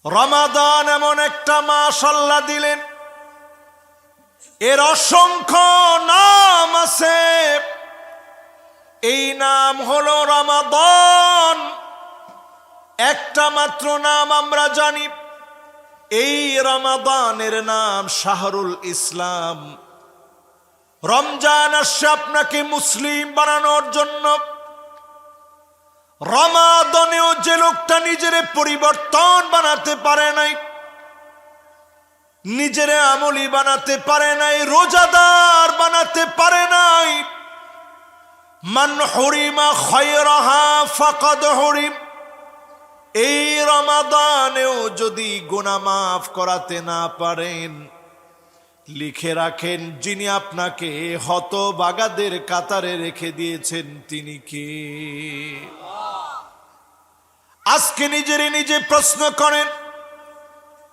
রমাদান এমন একটা মাস আল্লাহ দিলেন, এর অসংখ্য নাম আছে। এই নাম হলো রমাদান। একটা মাত্র নাম আমরা জানি, এই রমাদানের নাম শাহরুল ইসলাম। রমজান আসছে আপনাকে মুসলিম বানানোর জন্য। রমাদানেও যে লোকটা নিজের পরিবর্তন বানাতে পারে নাই, নিজের আমলি বানাতে পারে নাই, রোজাদার বানাতে পারে নাই, মান হুরিমা খায়রাহা ফাকাদ হুরিম। এই রমাদানেও যদি গুনাহ মাফ করাতে না পারেন, লিখে রাখেন যিনি আপনাকে হতভাগাদের কাতারে রেখে দিয়েছেন তিনি কে? আজকে নিজে প্রশ্ন করেন,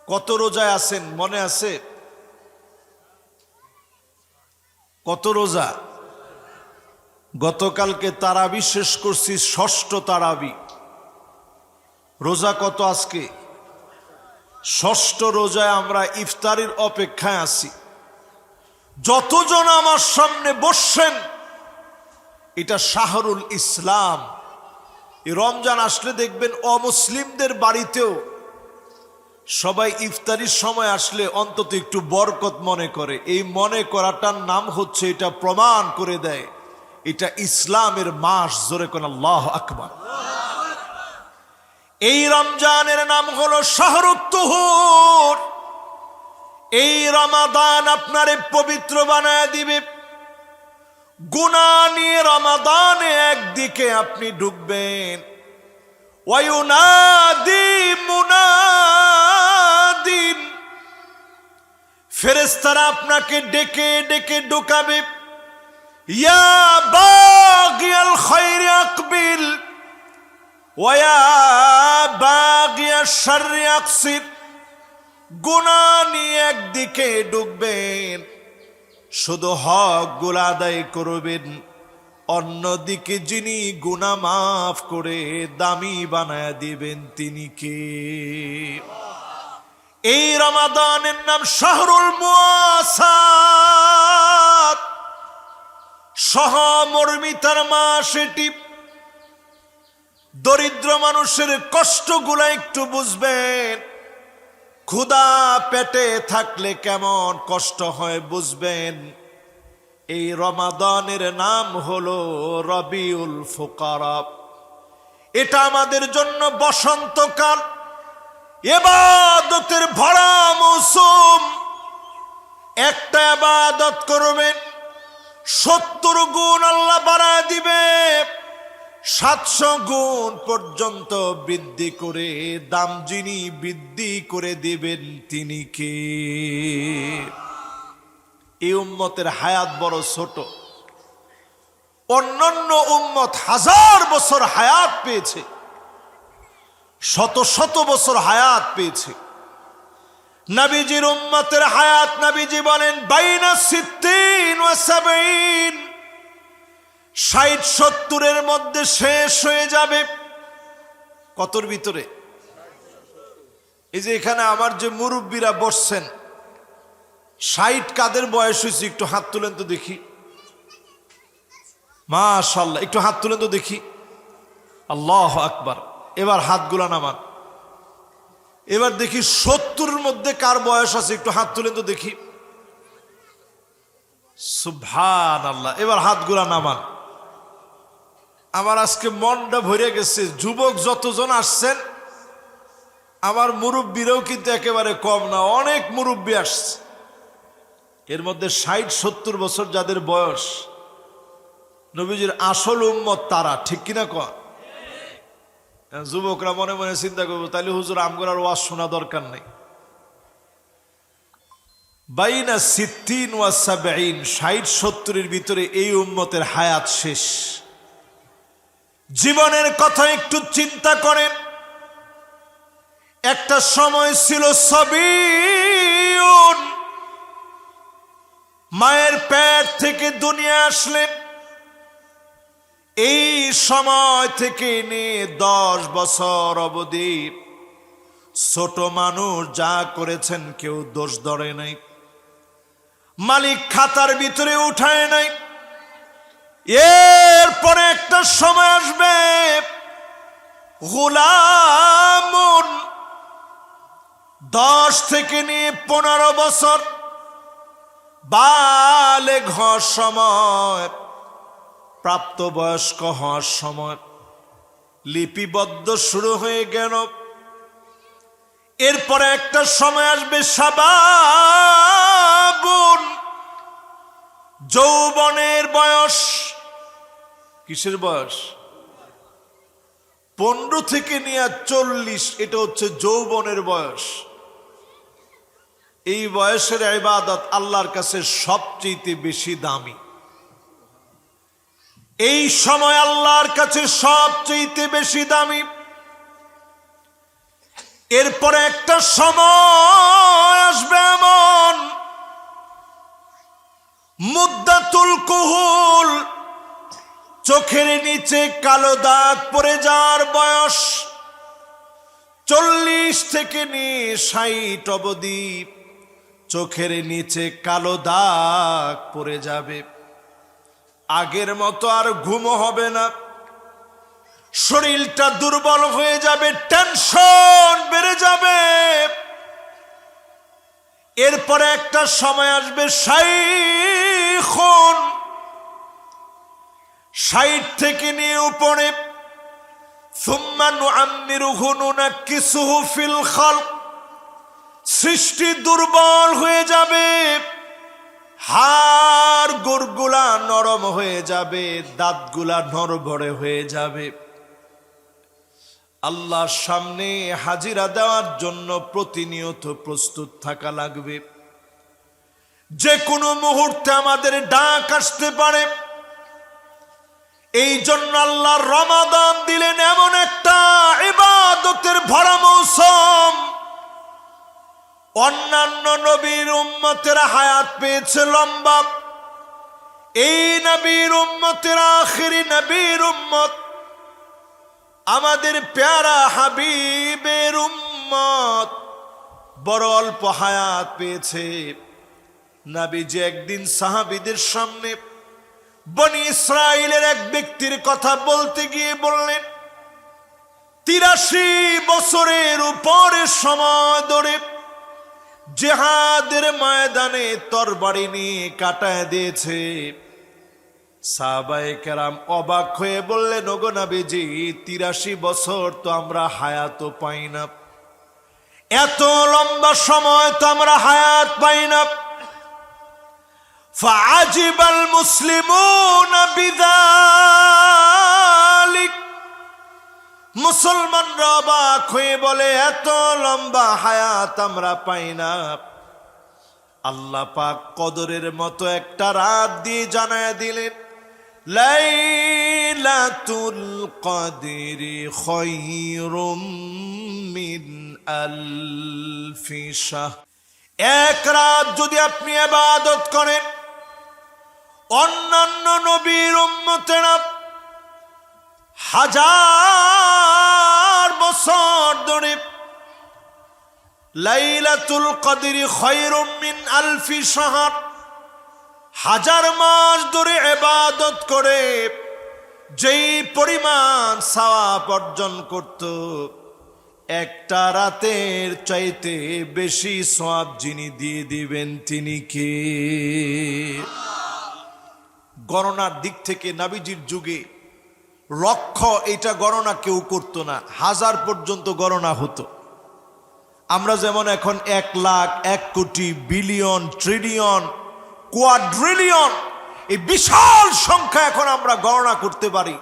কত রোজায় আছেন মনে আছে? কত রোজা? গতকালকে তারাবি শেষ করছি, ষষ্ঠ তারাবি। রোজা কত আজকে? ষষ্ঠ রোজায় আমরা ইফতারির অপেক্ষায় আছি। যতজন আমার সামনে বসছেন, এটা শাহরুল ইসলাম। এই রমজান আসলে দেখবেন অমুসলিমদের বাড়িতেও সবাই ইফতারির সময় আসলে অন্তত একটু বরকত মনে করে। এই মনে করাটার নাম হচ্ছে, এটা প্রমাণ করে দেয় এটা ইসলামের মাস। জোরে কোন আল্লাহু আকবার। এই রমজানের নাম হলো শাহরুত তুহুর। এই রমাদান আপনারে পবিত্র বানায় দিবে। গুনাহ নিয়ে রমাদানে একদিকে আপনি ঢুকবেন, ওয়ায়ুনাদি মুনাদিন, ফেরেশতারা আপনাকে ডেকে ডেকে ঢুকাবে, ইয়া বাগিয়াল খায়রি আকবিল ওয়া বাগিয়াশ শাররি আকসির। গুনাহ নিয়ে একদিকে ঢুকবেন, শুধু হক গুলা আদায় করবেন, অন্যদিকে যিনি গুনাহ মাফ করে দামি বানায় দিবেন তিনি কে? এই রমাদানের নাম শাহরুল মুআসাত, সহমর্মিতার মাস এটি। দরিদ্র মানুষের কষ্টগুলা একটু বুঝবেন, ক্ষুধা পেটে থাকলে কেমন কষ্ট হয় বুঝবেন। এই রমাদানের নাম হলো রবিউল ফুকারা। এটা আমাদের জন্য বসন্তকাল, ইবাদতের ভরা মৌসুম। একটা ইবাদত করবেন, 70 গুণ আল্লাহ বাড়ায় দিবে, 700 গুণ পর্যন্ত বৃদ্ধি করে দাম যিনি বৃদ্ধি করে দিবেন তিনি কে? এই উম্মতের হায়াত বড় ছোট। অন্যান্য উম্মত 1000 বছর হায়াত পেয়েছে, শত শত বছর হায়াত পেয়েছে। নবীজির উম্মতের হায়াত, নবীজি বলেন বাইনা 60 ওয়া 70, 60-70 মধ্যে শেষ হয়ে যাবে। কতর ভিতরে? এই যে এখানে আমার যে মুরব্বীরা বসছেন, 60 কাদের বয়স হয়েছে একটু হাত তুলেন তো দেখি। মাশাআল্লাহ, একটু হাত তুলেন তো দেখি। আল্লাহু আকবার। এবার হাতগুলা নামান। এবার দেখি 70-এর মধ্যে কার বয়স আছে, একটু হাত তুলেন তো দেখি। সুবহানাল্লাহ। এবার হাতগুলা নামান। আমার আজকে মনটা ভরে গেছে। যুবক যতজন আসছেন, আমার মুরব্বীরাও কিন্তু একেবারে কম না, অনেক মুরব্বী আসছে। এর মধ্যে 60-70 বছর যাদের বয়স, নবীজির আসল উম্মত তারা, ঠিক কিনা কন? যুবকরা মনে মনে চিন্তা করবো, তাইলে হুজুর আমগোর আর ওয়াজ শোনা দরকার নেই। বাইনা 60 ওয়া 70, 60-70-এর ভিতরে এই উম্মতের হায়াত শেষ। জীবনের কথা একটু চিন্তা করেন। একটা সময় ছিল সবিউন, মায়ের পেট থেকে দুনিয়া আসলেন। এই সময় থেকে নিয়ে 10 বছর অবধি ছোট মানুষ যা করেছেন কেউ দোষ ধরে নাই, মালিক খাতার ভিতরে উঠায় নাই। এরপরে একটা সময় আসবে, গোলামুন 10 থেকে নিয়ে 15 বছর বালেগ হওয়ার সময়, প্রাপ্তবয়স্ক হওয়ার সময় লিপিবদ্ধ শুরু হয়ে গেল। এরপরে একটা সময় আসবে শাবাবুন, যৌবনের বয়স। কিসের বয়স? 15 থেকে নিয়ে 40, এটা হচ্ছে যৌবনের বয়স। এই বয়সের ইবাদত আল্লাহর কাছে সবচেয়ে বেশি দামি। এই সময় আল্লাহর কাছে সবচেয়ে বেশি দামি। এরপরে একটা সময় আসবে এমন, মুদ্দাতুল কুহুল, চোখের নিচে কালো দাগ পড়ে যাওয়ার বয়স। 40 থেকে নিয়ে 60 অবধি চোখের নিচে কালো দাগ পড়ে যাবে। আগের মতো আর ঘুমও হবে না, শরীরটা দুর্বল হয়ে যাবে, টেনশন বেড়ে যাবে। এরপরে একটা সময় আসবে শাইখুন, 60 থেকে নিয়ে উপরে। সুম্মা নুআম্মিরুহু নুনাক্কিসুহু ফিল খালক, সৃষ্টি দুর্বল হয়ে যাবে, হাড় গোড়গুলা নরম হয়ে যাবে, দাঁতগুলা নড়বড়ে হয়ে যাবে। আল্লাহর সামনে হাজিরা দেওয়ার জন্য প্রতিনিয়ত প্রস্তুত থাকা লাগবে। যে কোনো মুহূর্তে আমাদের ডাক আসতে পারে। এই জন্য আল্লাহ রমাদান দিলেন এমন একটা ইবাদতের ভরা মৌসুম। অন্যান্য নবীর উম্মতেরা হায়াত পেয়েছে লম্বা, এই নবীর উম্মতেরা আখিরি নবীর উম্মত, আমাদের প্যারা হাবিবের উম্মত বড় অল্প হায়াত পেয়েছে। নবীজি একদিন সাহাবীদের সামনে বনি ইসরাইলের এক ব্যক্তির কথা বলতে গিয়ে বললেন, 83 বছরের উপরে সময় ধরে জিহাদের ময়দানে তরবারি নিয়ে কাটায় দিয়েছে। সাহাবায়ে কেরাম অবাক হয়ে বললেন, ওগো নবীজি, 83 বছর তো আমরা হায়াত পাই না, এত লম্বা সময় তো আমরা হায়াত পাই না। ফাআজিবাল মুসলিমুনা বিযালিক, মুসলমানরা অবাক হয়ে বলে, এত লম্বা হায়াত আমরা পাই না। আল্লাহ পাক কদরের মতো একটা রাত দিয়ে জানায় দিলেন, লাইলাতুল কদরি খায়রুম মিন আলফি শাহর। এক রাত যদি আপনি ইবাদত করেন, অন্যান্য নবীর উম্মতেরা 1000 বছর ধরে লাইলাতুল কদরি খায়রুম মিন আলফি শাহর, 1000 মাস ধরে ইবাদত করে যেই পরিমাণ সওয়াব অর্জন করত, একটা রাতের চাইতে বেশি সওয়াব যিনি দিয়ে দিবেন তিনি কে? গণনার দিক থেকে নবীজির যুগে লক্ষ এটা গণনা কেউ করতো না, 1000 পর্যন্ত গণনা হতো। আমরা যেমন এখন 1 লাখ, 1 কোটি, বিলিয়ন, ট্রিলিয়ন, কোয়াড্রিলিয়ন, এই বিশাল সংখ্যা এখন আমরা গণনা করতে পারি।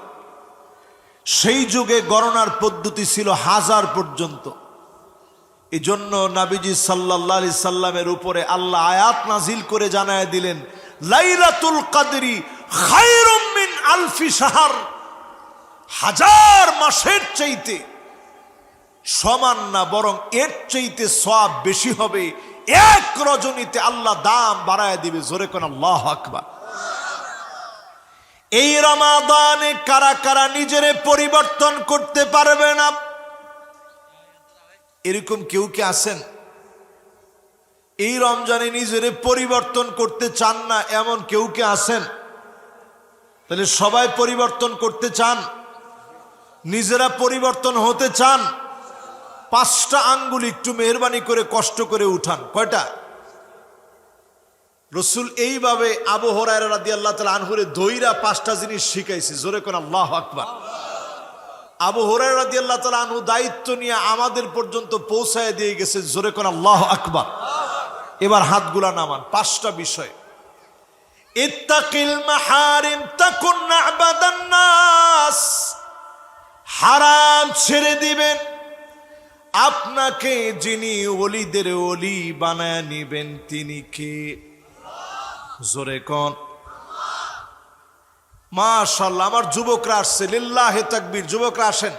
সেই যুগে গণনার পদ্ধতি ছিল 1000 পর্যন্ত। এই জন্য নবীজি সাল্লাল্লাহু আলাইহি সাল্লামের উপরে আল্লাহ আয়াত নাজিল করে জানায় দিলেন, লাইলাতুল কদরি খায়রুম মিন আলফি শাহর, 1000 মাসের চাইতে সমান না, বরং এর চাইতে সওয়াব বেশি হবে। 1 রজনীতে আল্লাহ দাম বাড়ায় দিবে। জোরে কোন আল্লাহু আকবার। এই রমাদানে কারা কারা নিজেরে পরিবর্তন করতে পারবে না? এরকম কেউ কি আছেন এই রমজানে নিজেরে পরিবর্তন করতে চান না এমন কেউ কি আছেন? তাহলে সবাই পরিবর্তন করতে চান, নিজেরা পরিবর্তন হতে চান। 5টা আঙ্গুল একটু মেহেরবানি করে কষ্ট করে উঠান। কয়টা? রসুল এইভাবে আবু হুরায়রা রাদিয়াল্লাহু তাআলা আনহুরে দইরা 5টা জিনিস শিখাইছে। জোরে কোন আল্লাহু আকবার। আবু হুরায়রা রাদিয়াল্লাহু তাআলা আনহু দায়িত্ব নিয়ে আমাদের পর্যন্ত পৌঁছায় দিয়ে গেছে। জোরে কোন আল্লাহু আকবার। এবার হাতগুলা নামান। 5টা বিষয়। ইত্তাকিল মাহারিম তাকুন আবাদান নাস। হারাম ছেড়ে দিবেন, আপনাকে যিনি ওলিদের ওলি বানায় নিবেন তিনি কে? জোরে কোন মাশাআল্লাহ। আমার যুবকরা আসছে, লিল্লাহি তাকবীর। যুবকরা আসেন,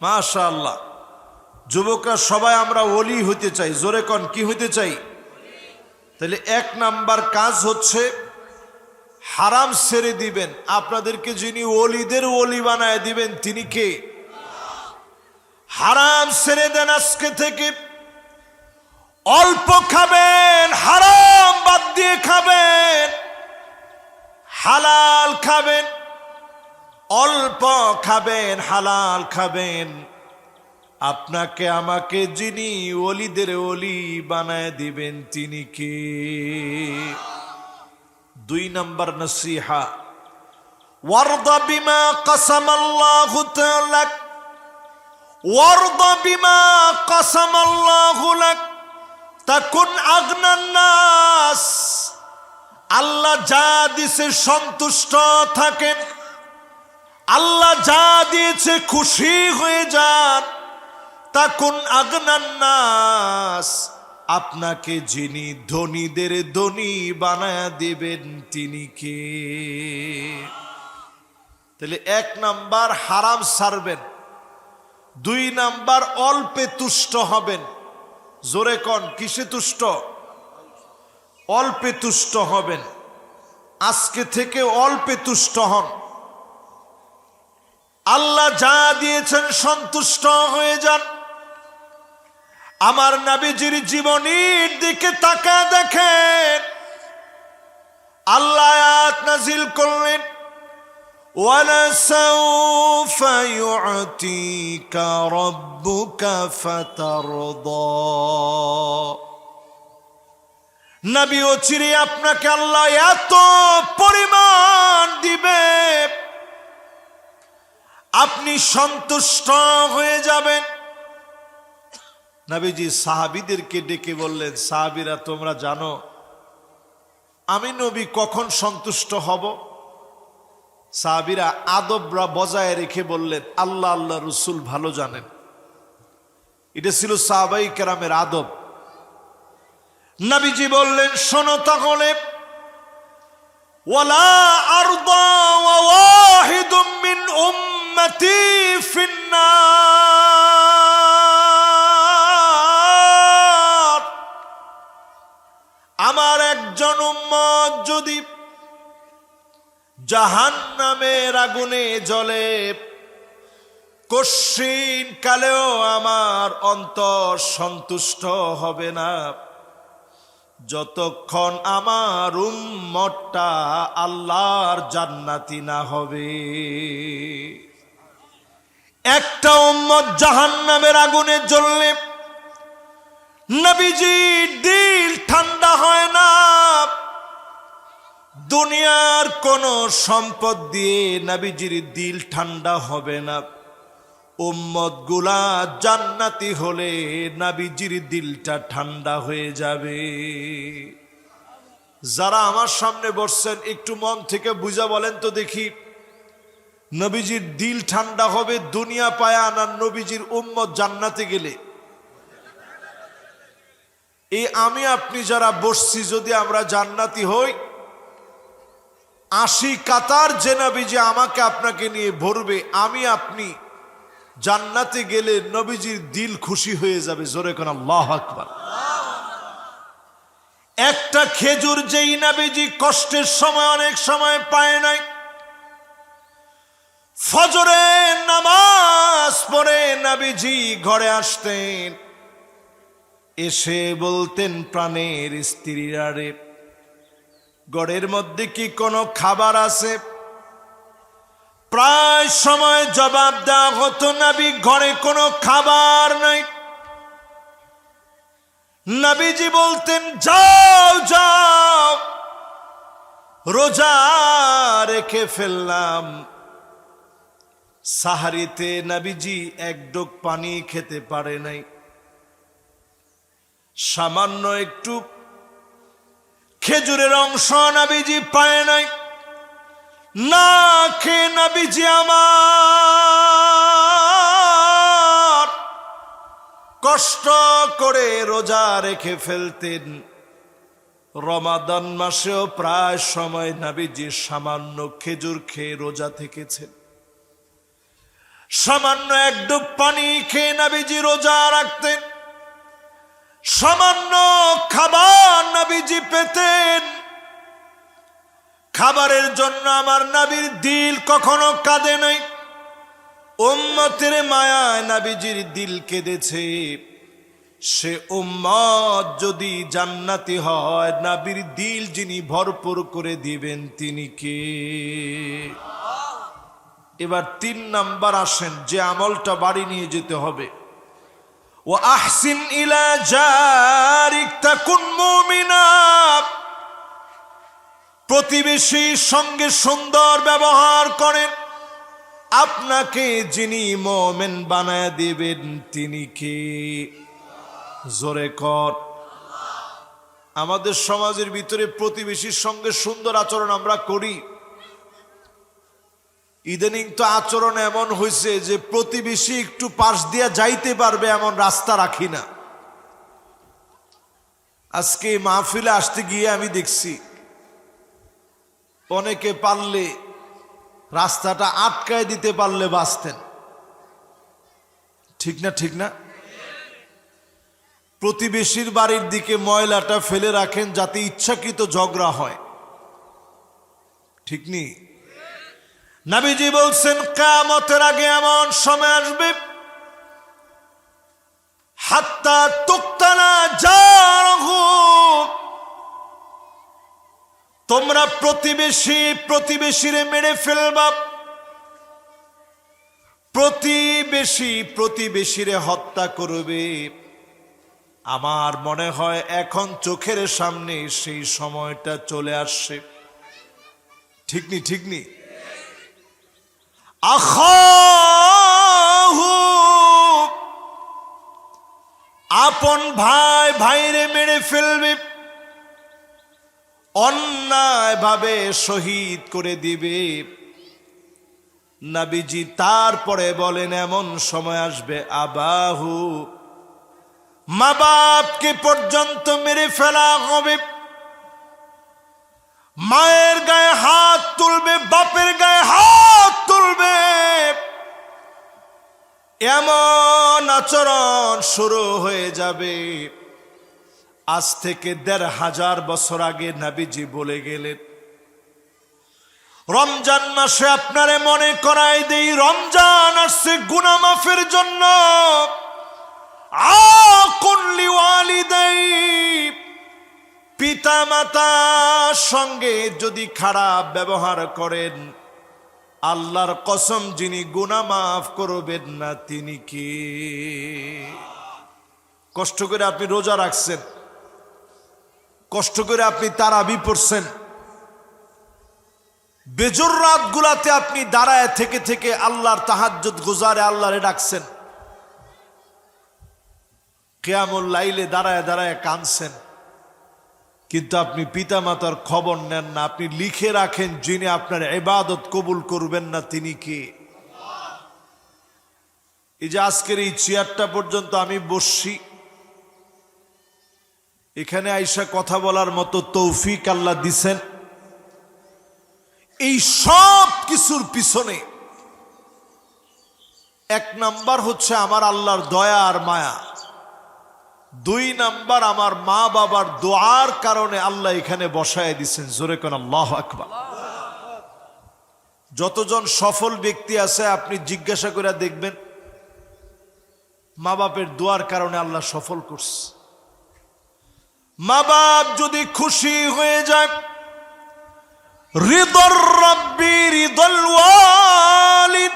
মাশাআল্লাহ। যুবকরা সবাই আমরা ওলি হইতে চাই। জোরে কোন কি হইতে চাই? তাহলে 1 নাম্বার কাজ হচ্ছে হারাম ছেড়ে দিবেন, আপনাদেরকে যিনি ওলিদের ওলি বানায় দিবেন তিনি কে? হারাম ছেড়ে দেন। আজকে থেকে অল্প খাবেন, হারাম বাদ দিয়ে খাবেন, হালাল খাবেন। অল্প খাবেন, হালাল খাবেন। আপনাকে আমাকে যিনি ওলিদের ওলি বানায় দিবেন তিনি কে? 2 নাম্বার নসিহা, ওয়ারদা বিমা কাসামাল্লাহু তাআলা, ওয়ারদা বিমা কাসামাল্লাহু লাক তাকুন আগনান নাস। আল্লাহ যা দিয়েছে সন্তুষ্ট থাকেন, আল্লাহ যা দিয়েছে খুশি হয়ে যান। তাকুন আগনান নাস, আপনাকে যিনি ধনীদের ধনী বানায়া দিবেন তিনি কে? তাহলে 1 নাম্বার হারাম ছাড়বেন, 2 নাম্বার অল্পে তুষ্ট হবেন। জোরে কোন কিসে তুষ্ট? অল্পে তুষ্ট হবেন। আজকে থেকে অল্পে তুষ্ট হন। আল্লাহ যা দিয়েছেন সন্তুষ্ট হয়ে যান। আমার নবীজির জীবনীর দিকে তাকায় দেখেন, আল্লাহ আয়াত নাজিল করলেন, ওয়ালাসাউফা ইউতিকা রাব্বুকা ফাতারদা। নবী অচিরে আপনাকে আল্লাহ এত পরিমাণ দিবে, আপনি সন্তুষ্ট হয়ে যাবেন। নবীজি সাহাবীদেরকে ডেকে বললেন, সাহাবীরা তোমরা জানো আমি নবী কখন সন্তুষ্ট হব? সাহাবীরা আদবরা বজায় রেখে বললেন, আল্লাহ আল্লাহ রসুল ভালো জানেন। এটা ছিল সাহাবাই কেরামের আদব। নবীজি বললেন, শোনো তাহলে, ওয়ালা আরদা ওয়া ওয়াহিদুম মিন উম্মতি ফিন্নার। আমার একজন উম্মত যদি জাহান্নামের আগুনে জ্বলে, কশিন কালেও আমার অন্তর সন্তুষ্ট হবে না যতক্ষণ আমার উম্মতটা আল্লাহর জান্নাতি না হবে। একটা উম্মত জাহান্নামের আগুনে জ্বললে নবীজির দিল ঠান্ডা হয় না। দুনিয়ার কোন সম্পদ দিয়ে নবীজির দিল ঠান্ডা হবে না। উম্মত গুলা জান্নাতি হলে নবীজির দিলটা ঠান্ডা হয়ে যাবে। যারা আমার সামনে বসছেন একটু মন থেকে বুঝা বলেন তো দেখি, নবীজির দিল ঠান্ডা হবে দুনিয়া পায়া না নবীজির উম্মত জান্নাতে গেলে? এই আমি আপনি যারা বসছি যদি আমরা জান্নাতি হই, 80 কাতার যে নবীজি আমাকে আপনাকে নিয়ে ভরবে, আমি আপনি জান্নাতে গেলে নবীজির দিল খুশি হয়ে যাবে। জোরে কোন আল্লাহু আকবার। একটা খেজুর যেই নবীজি কষ্টের সময় অনেক সময় পায় নাই, ফজরের নামাজ নামাজ পড়ে নবীজি ঘরে আসতেন, এসে বলতেন প্রাণের স্ত্রীরা রে, ঘরের মধ্যে কি কোনো খাবার আছে? প্রায় সময় জবাব দেওয়া হতো, নবী ঘরে কোনো খাবার নাই। নবীজি বলতেন, যাও যাও, রোজা রেখে ফেললাম। সাহারিতে নবীজি এক ডোক পানি খেতে পারে নাই, সামান্য একটু খেজুরের অংশ নবীজি পায় নাই। না খেয়ে নবীজি আমার কষ্ট করে রোজা রেখে ফেলতেন। রমাদান মাসেও প্রায় সময় নবীজি সামান্য খেজুর খেয়ে রোজা থেকেছেন, সামান্য এক ডুব পানি খেয়ে নবীজি রোজা রাখতেন। সামান্য খাবার নবীজি পেতেন, খাবারের জন্য আমার নবীর দিল কখনো কাঁদে নাই। উম্মতের মায়ায় নবীজির দিল কেঁদেছে। সে উম্মত যদি জান্নাতি হয়, নবীর দিল যিনি ভরপুর করে দিবেন তিনি কে? এবার 3 নাম্বার আসেন, যে আমলটা বাড়ি নিয়ে যেতে হবে। ও আহসিন ইলা জারিক তাকুন মুমিনা, প্রতিবেশীর সঙ্গে সুন্দর ব্যবহার করেন, আপনাকে যিনি মুমিন বানায় দিবেন তিনি কে? জোরে কর। আমাদের সমাজের ভিতরে প্রতিবেশীর সঙ্গে সুন্দর আচরণ আমরা করি। ইদানিং তো আচরণ এমন হয়েছে যে প্রতিবেশী একটু পাশ দিয়া যাইতে পারবে এমন রাস্তা রাখি না। আজকে মাহফিলে আসতে গিয়ে আমি দেখছি অনেকে পারলে রাস্তাটা আটকায় দিতে পারলে বাঁচতেন। ঠিক না? ঠিক না? প্রতিবেশীর বাড়ির দিকে ময়লাটা ফেলে রাখেন যাতে ইচ্ছাকৃত ঝগড়া হয়। ঠিক নেই? নবীজি বলছেন, কিয়ামতের আগে এমন সময় আসবে, হাত্তা তুকতালা জারহু, তোমরা প্রতিবেশীরে মেরে ফেলবা, প্রতিবেশীরে হত্যা করবে। আমার মনে হয় এখন চোখের সামনে সেই সময়টা চলে আসছে। ঠিক নি? ঠিক নি? আখাহু, আপন ভাইরে মেরে ফেলবে, অন্যায় ভাবে শহীদ করে দিবে। নবীজি তারপরে বলেন, এমন সময় আসবে আবাহু, মা বাপকে পর্যন্ত মেরে ফেলা হবে। মায়ের গায়ে হাত তুলবে, বাপের গায়ে হাত তুলবে। এমন আচরণ শুরু হয়ে যাবে। আজ থেকে ১৫০০ বছর আগে নবীজি বলে গেলেন। রমজান মাসে আপনারে মনে করাই দেই, রমজান আসছে গুনাহ মাফের জন্য। আকুন লিওয়ালিদাই, পিতা মাতার সঙ্গে যদি খারাপ ব্যবহার করেন, আল্লাহর কসম যিনি গুনাহ মাফ করবেন না তিনি কে? কষ্ট করে আপনি রোজা রাখছেন, কষ্ট করে আপনি তারাবি পড়ছেন, বেজর রাতগুলাতে আপনি দাঁড়ায় থেকে থেকে আল্লাহর তাহাজ্জুদ গুজারে আল্লাহরে ডাকছেন, কিয়ামুল লাইলে দাঁড়ায় দাঁড়ায় কাঁদছেন, কিন্তু আপনি পিতা মাতার খবর নেন না। আপনি লিখে রাখেন যিনি আপনার ইবাদত কবুল করবেন না তিনি কে? এই যে আজকের এই চেয়ারটা পর্যন্ত আমি বসছি, এখানে আইসা কথা বলার মতো তৌফিক আল্লাহ দিছেন। এই সব কিছুর পিছনে 1 নাম্বার হচ্ছে আমার আল্লাহর দয়া আর মায়া, 2 নাম্বার আমার মা বাবার দোয়ার কারণে আল্লাহ এখানে বসায় দিচ্ছেন। জোরে কোন আল্লাহু আকবার। যতজন সফল ব্যক্তি আছে আপনি জিজ্ঞাসা করে দেখবেন, মা বাপের দোয়ার কারণে আল্লাহ সফল করছে। মা বাপ যদি খুশি হয়ে যায়, রিদর রাব্বি রিদল ওয়ালিদ,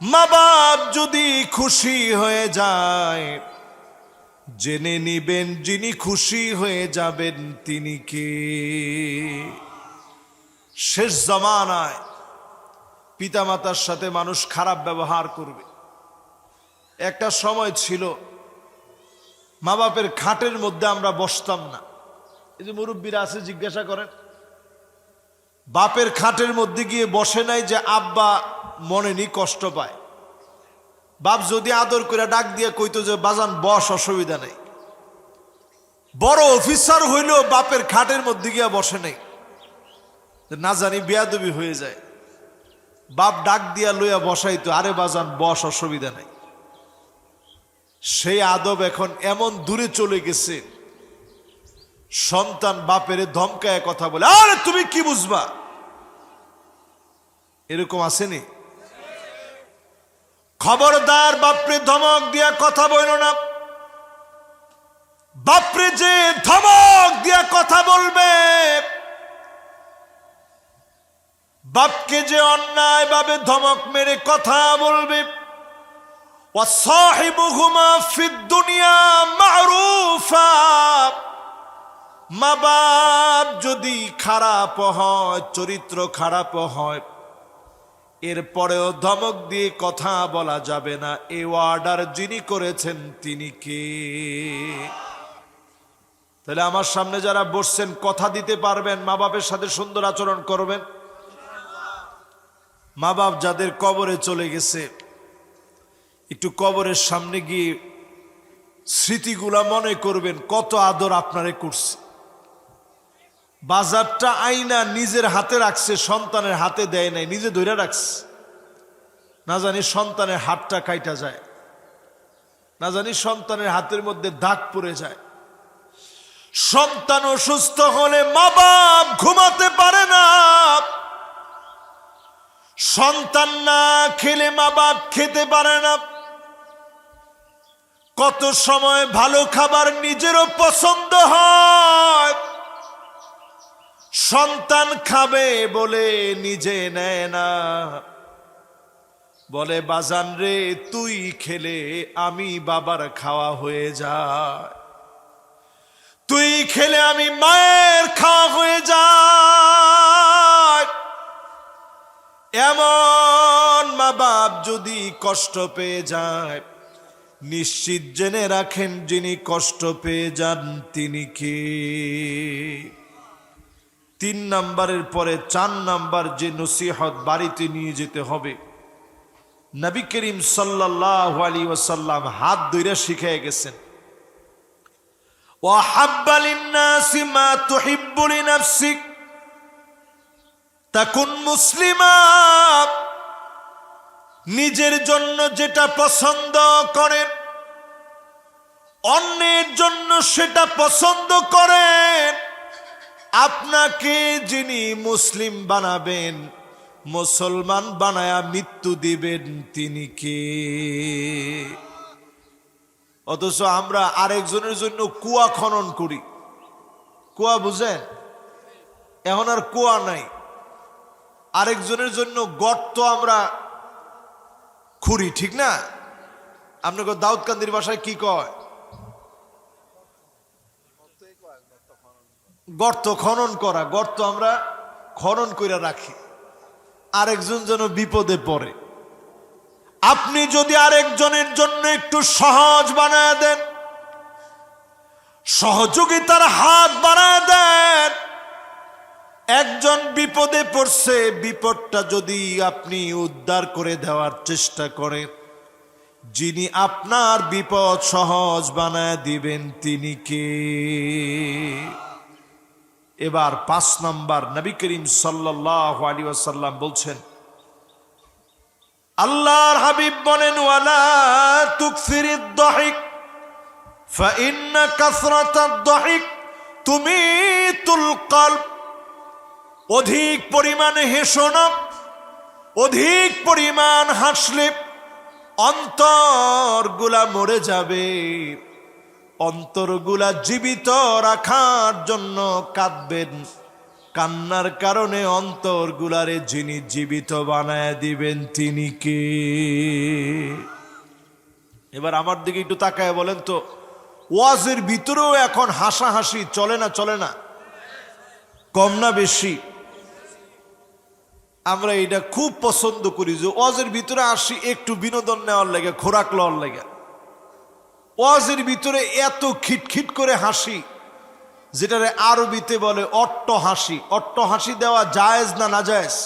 মা বাপ যদি খুশি হয়ে যায়, জেনে নিবেন যিনি খুশি হয়ে যাবেন তিনি কে। শেষ জামানায় পিতামাতার সাথে মানুষ খারাপ ব্যবহার করবে। একটা সময় ছিল মা বাপের খাটের মধ্যে আমরা বসতাম না। এই যে মুরব্বীরা আছে, জিজ্ঞাসা করেন, বাপের খাটের মধ্যে গিয়ে বসে নাই যে আব্বা মনে নি কষ্ট পায়। বাপ যদি আদর করে ডাক দিয়ে কইতো যে বাজান বস, অসুবিধা নেই। বড় অফিসার হইলেও বাপের খাটের মধ্যে গিয়া বসে নাই, না জানি বেয়াদবি হয়ে যায়। বাপ ডাক দিয়া লইয়া বসাইতো, আরে বাজান বস, অসুবিধা নেই। সেই আদব এখন এমন দূরে চলে গেছে, সন্তান বাপের ধমকায় কথা বলে, আরে তুমি কি বুঝবা। এরকম আসেনি? খবরদার বাপরে ধমক দিয়া কথা বইল না। বাপরে যে ধমক দিয়া কথা বলবে, বাপকে যে অন্যায় ভাবে ধমক মেরে কথা বলবে, ওয়াসাহিবুহুমা ফিদ দুনিয়া মারুফা, মা বাপ যদি খারাপ হয়, চরিত্র খারাপ হয়, এরপরেও ধমক দিয়ে কথা বলা যাবে না। এই অর্ডার যিনি করেছেন তিনি কে? তাহলে আমার সামনে যারা বসছেন, কথা দিতে পারবেন মা বাপের সাথে সুন্দর আচরণ করবেন? মা বাপ যাদের কবরে চলে গেছে, একটু কবরের সামনে গিয়ে স্মৃতিগুলা মনে করবেন, কত আদর আপনারে করছে। বাজারটা আইনা নিজের হাতে রাখছে, সন্তানের হাতে দেয় নাই, নিজে ধরে রাখছে। না জানি সন্তানের হাতটা কাইটা যায়, না জানি সন্তানের হাতের মধ্যে দাগ পড়ে যায়। সন্তান অসুস্থ হলে মা বাপ ঘুমাতে পারে না, সন্তান না খেলে মা বাপ খেতে পারে না। কত সময় ভালো খাবার নিজেরও পছন্দ হয়, সন্তান খাবে বলে নিজে নেয় না, বলে বাজান রে তুই খেলে আমি বাবার খাওয়া হয়ে যায়, তুই খেলে আমি মায়ের খাওয়া হয়ে যায়। এমন মা বাপ যদি কষ্ট পেয়ে যায়, নিশ্চিত জেনে রাখেন যিনি কষ্ট পেয়ে যান তিনি কে। 3 নাম্বারের পরে 4 নাম্বার যে নসিহত বাড়িতে নিয়ে যেতে হবে, নবী করিম সাল্লাল্লাহু আলাইহি ওয়াসাল্লাম হাত ধরে শিখিয়ে গেছেন, ওয়াহাব্বা লিন-নাসি মা তুহিব্বু লিনাফসিক তাকুন মুসলিমা। নিজের জন্য যেটা পছন্দ করেন, অন্যের জন্য সেটা পছন্দ করেন। আপনাকে যিনি মুসলিম বানাবেন, মুসলমান বানায়া মৃত্যু দিবেন তিনি কে? অথচ আমরা আরেকজনের জন্য কুয়া খনন করি। কুয়া বুঝেন? এখন আর কুয়া নাই, আরেকজনের জন্য গর্ত আমরা খুঁড়ি, ঠিক না? আপনাকে দাউদকান্দির ভাষায় কি কয়? গর্ত খনন করা। গর্ত আমরা খনন করে রাখি, আরেকজন যেন বিপদে পড়ে। আপনি যদি আরেকজনের জন্য একটু সহজ বানায় দেন, সহযোগিতার হাত বানায় দেন, একজন বিপদে পড়ছে, বিপদটা যদি আপনি উদ্ধার করে দেওয়ার চেষ্টা করেন, যিনি আপনার বিপদ সহজ বানায় দিবেন তিনি কে? এবার 5 নাম্বার, নবী করিম সাল্লাল্লাহু আলাইহি ওয়াসাল্লাম বলছেন, আল্লাহর হাবিব বলেন, ওয়ালা তুকসিরিদ দাহিক ফাইন্না কাসরাতাদ দাহিক তুমিতুল কলব। অধিক পরিমাণে হেসো না, অধিক পরিমাণ হাসলে অন্তরগুলা মরে যাবে, অন্তরগুলা জীবিত রাখার জন্য কাঁদবেন। কান্নার কারণে অন্তরগুলারে যিনি জীবিত বানায় দিবেন তিনি কে? এবার আমার দিকে একটু তাকায় বলেন তো, ওয়াজের ভিতরেও এখন হাসাহাসি চলে না? চলে না? কম না বেশি? আমরা এটা খুব পছন্দ করি যে ওয়াজের ভিতরে আসি একটু বিনোদন নেওয়ার লাগে, খোরাক লওয়ার লাগে। ওয়াজের ভিতরে এত খিটখিট করে হাসি, যেটারে আরবিতে বলে অট্ট হাসি। অট্ট হাসি দেওয়া জায়েজ না নাজায়েজ?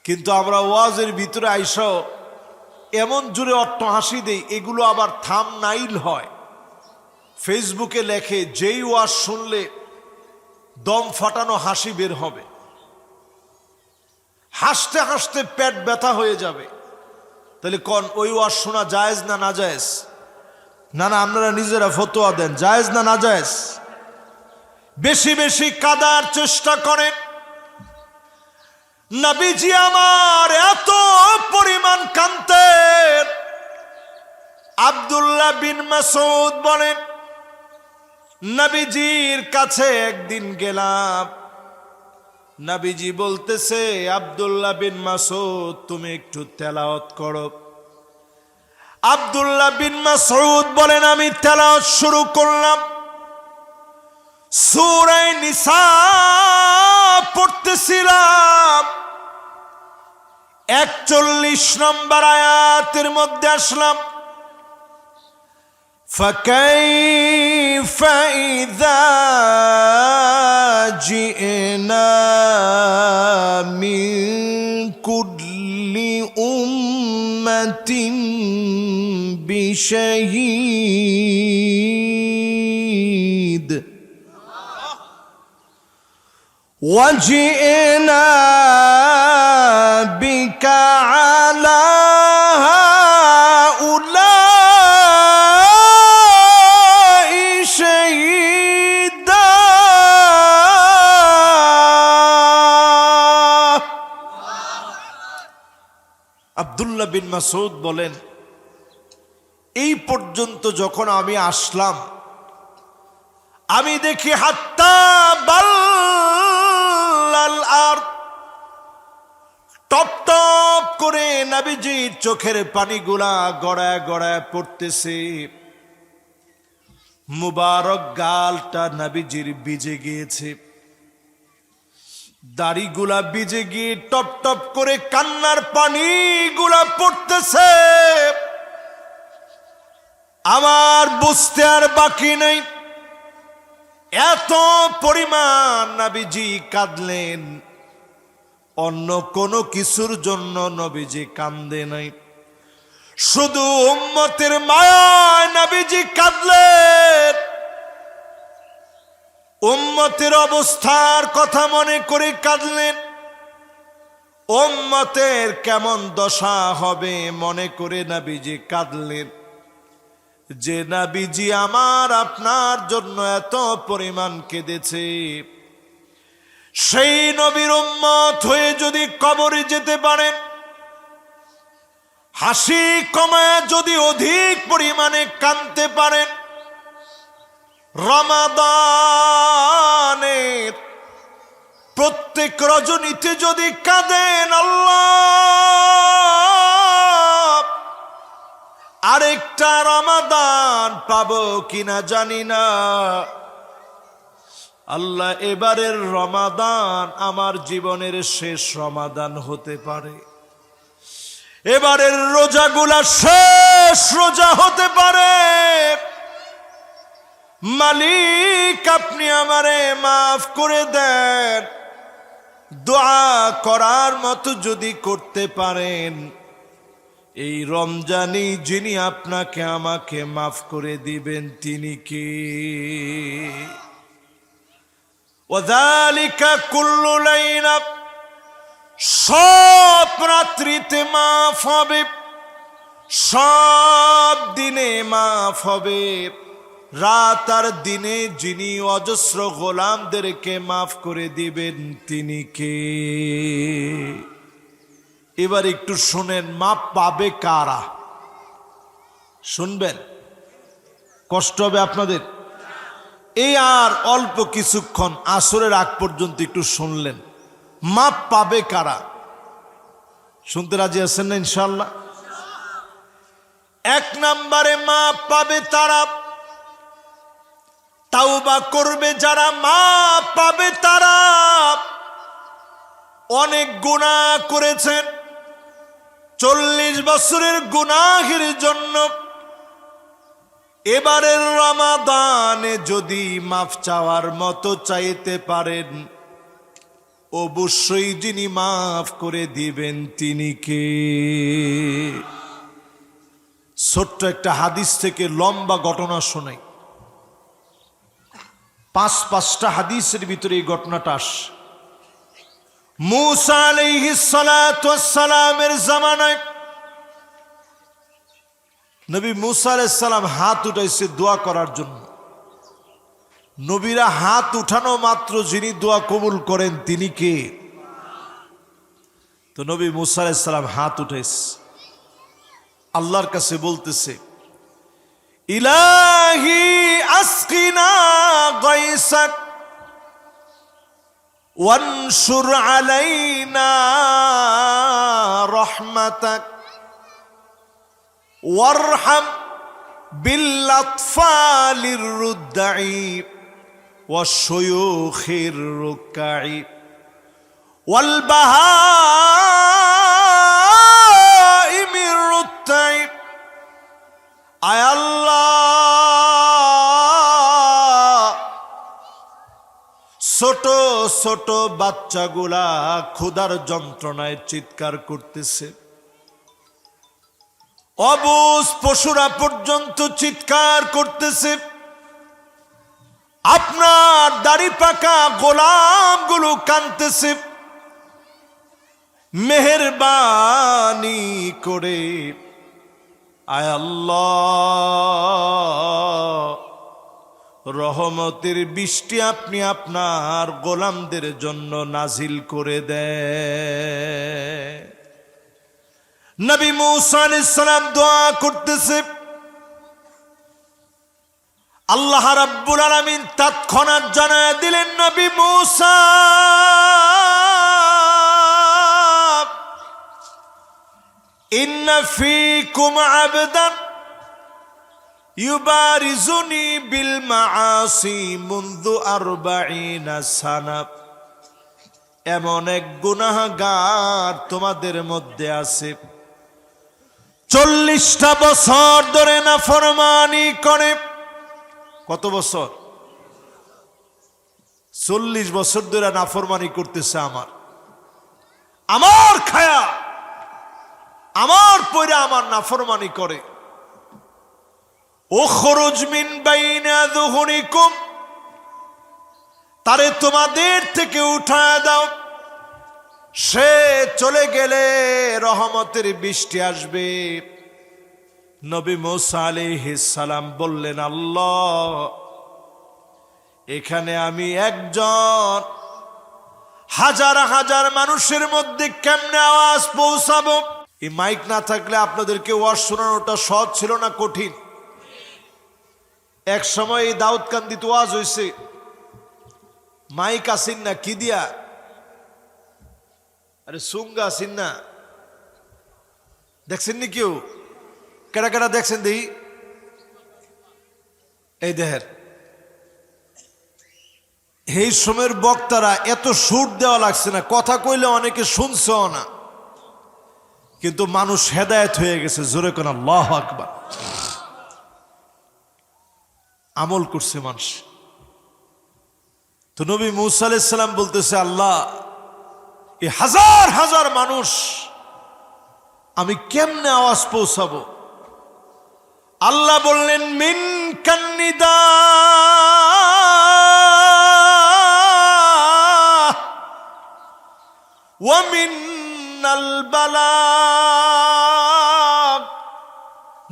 কিন্তু আমরা ওয়াজের ভিতরে আইসাও এমন জোরে অট্ট হাসি দেই, এগুলো আবার থাম্বনেইল হয়, ফেসবুকে লেখে যেই ওয়াজ শুনলে দম ফাটানো হাসি বের হবে, হাসতে হাসতে পেট ব্যথা হয়ে যাবে। তাহলে কোন ওই ওয়াজ শোনা জায়েজ না নাজায়েজ? না না, আপনারা নিজেরা ফতোয়া দেন, জায়েজ না নাজায়েজ? বেশি বেশি কাদার চেষ্টা করেন। নবীজি আমার এত পরিমাণ কাঁদতেন। আব্দুল্লাহ বিন মাসউদ বলেন, নবীজির কাছে একদিন গেলাম, নবীজি বলতেছে, আব্দুল্লাহ বিন মাসউদ তুমি একটু তেলাওয়াত করো। আব্দুল্লাহ বিন মাসউদ বলেন, আমি তেলাওয়াত শুরু করলাম। সূরা নিসা পড়তেছিলাম, 41 নম্বর আয়াতের মধ্যে আসলাম। فكيف إذا جئنا من كل أمة بشهيد وجئنا بك على هؤلاء شهيدا। আব্দুল্লাহ বিন মাসউদ বলেন, এই পর্যন্ত যখন আমি আসলাম, আমি দেখি হাত্তা বাল্লাল আরদ, টপ টপ করে নবীজির চোখের পানিগুলা গড়ায় গড়ায় পড়তেছে। মুবারক গালটা নবীজির ভিজে গিয়েছে, দাড়িগুলা ভিজে গিয়ে টপ টপ করে কান্নার পানিগুলা পড়তেছে। আমার বুঝতে আর বাকি নেই, এত পরিমাণ নবীজি কাঁদলেন। অন্য কোনো কিছুর জন্য নবীজি কান্দে নাই, শুধু উম্মতের মায়ায় নবীজি কাঁদলেন। উম্মতের অবস্থার কথা মনে করে কাঁদলেন। উম্মতের কেমন দশা হবে মনে করে নবীজি কাঁদলেন। যে নবীজি আমার আপনার জন্য এত পরিমাণ কেঁদেছে, সেই নবীর উম্মত হয়ে যদি কবরে যেতে পারেন, হাসি কমায় যদি অধিক পরিমাণে কাঁদতে পারেন, রমাদানের প্রত্যেক রজনীতে যদি কাঁদেন, আল্লাহ আরেকটা রমাদান পাবো কিনা জানি না, আল্লাহ এবারের রমাদান আমার জীবনের শেষ রমাদান হতে পারে, এবারের রোজাগুলা শেষ রোজা হতে পারে। মালিক আপনি আমারে মাফ করে দেন। দোয়া করার মতো যদি করতে পারেন, এই রমজানি যিনি আপনাকে আমাকে মাফ করে দিবেন তিনি কে? ওয়াযালিকা কুল্লু লাইলা, সব রাত্রিতে মাফ হবে, সব দিনে মাফ হবে। রাত আর দিনে যিনি অজস্র গোলামদেরকে মাফ করে দিবেন তিনি কে? এবার একটু শুনেন, মাপ পাবে কারা? শুনবেন, কষ্ট হবে আপনাদের। এই আর অল্প কিছুক্ষণ, আসরের আগ পর্যন্ত একটু শুনলেন, মাপ পাবে কারা? শুনতে রাজি আছেন না ইনশাআল্লাহ? এক নম্বরে মাপ পাবে তারা, তাওবা করবে যারা, মাপ পাবে তারা অনেক গুনাহ করেছেন, 40 বছরের গুনাহের জন্য এবারের রমাদানে যদি মাফ চাওয়ার মতো চাইতে পারেন, অবশ্যই যিনি মাফ করে দিবেন তিনি কে? ছোট্ট একটা হাদিস থেকে লম্বা ঘটনা শোনাই। 5টা হাদিসের ভিতরে এই ঘটনাটা আসে। মূসা আলাইহিস সালাতু ওয়াস সালামের জামানায় নবী মূসা আলাইহিস সালাম হাত উঠাইছে দোয়া করার জন্য। নবীরা হাত উঠানো মাত্র যিনি দোয়া কবুল করেন তিনি কে? তো নবী মূসা আলাইহিস সালাম হাত উঠাইছে, আল্লাহর কাছে বলতেছে, ইলাহি আসকিনা গায়সাক ওয়ানশুর আলাইনা রাহমাতাক ওয়ারহাম বিল আতফালির রুদ্দাই ওয়াশয়ুখির রুকাই ওয়াল বাহাইমির রুতাই। আয় আল্লাহ, ছোট ছোট বাচ্চাগুলা ক্ষুধার যন্ত্রণায় চিৎকার করতেছে, অবুঝ পশুরা পর্যন্ত চিৎকার করতেছে, আপনার দাড়ি পাকা গোলামগুলো কাঁদতেছে। মেহেরবানি করে আয় আল্লাহ, রহমতের বৃষ্টি আপনি আপনার গোলামদের জন্য নাজিল করে দেন। নবী মূসা আলাইহিস সালাম দোয়া করতেছে, আল্লাহ রাব্বুল আলামিন তৎক্ষণাৎ জানায় দিলেন, নবী মূসা ইন্না ফীকুম আবদান ইউবারিজুনি বিল মাআসি মুনযু 40 সানা। এমন এক গুনাহগার তোমাদের মধ্যে আছে 40টা বছর ধরে নাফরমানি করে। কত বছর? 40 বছর ধরে নাফরমানি করতেছে। আমার খায়া, আমার পয়রা আমার নাফরমানি করে। উখরুজ মিন বাইনা যুহুরিকুম, তারে তোমাদের থেকে উঠায় দাও, সে চলে গেলে রহমতের বৃষ্টি আসবে। নবী মূসা আলাইহিস সালাম বললেন, আল্লাহ, এখানে আমি একজন, হাজার হাজার মানুষের মধ্যে কেমনে আওয়াজ পৌঁছাবো? এই মাইক না থাকলে আপনাদেরকে ওয়াজ শোনানোটা সহজ ছিল না কঠিন? এক সময় এই দাউদকান্দিতে ওয়াজ হয়েছে, মাইক আসিন না কি দিয়া, আরে সুঙ্গা আসিন না, দেখছেন নি কেউ? কেডা কেডা দেখছেন দেখি? এই দেহের এই সময়ের বক্তারা এত সুর দেওয়া লাগছে না, কথা কইলে অনেকে শুনছেও না, কিন্তু মানুষ হেদায়েত হয়ে গেছে। জোরে কোন আল্লাহু আকবার। আমল করছে মানুষ। তো নবী মূসা আলাইহিস সালাম বলতেছে, আল্লাহ, এই হাজার হাজার মানুষ আমি কেমনে আওয়াজ পৌঁছাবো? আল্লাহ বললেন, মিন কান্নিদা, ওয়া মিনাল বালাগ।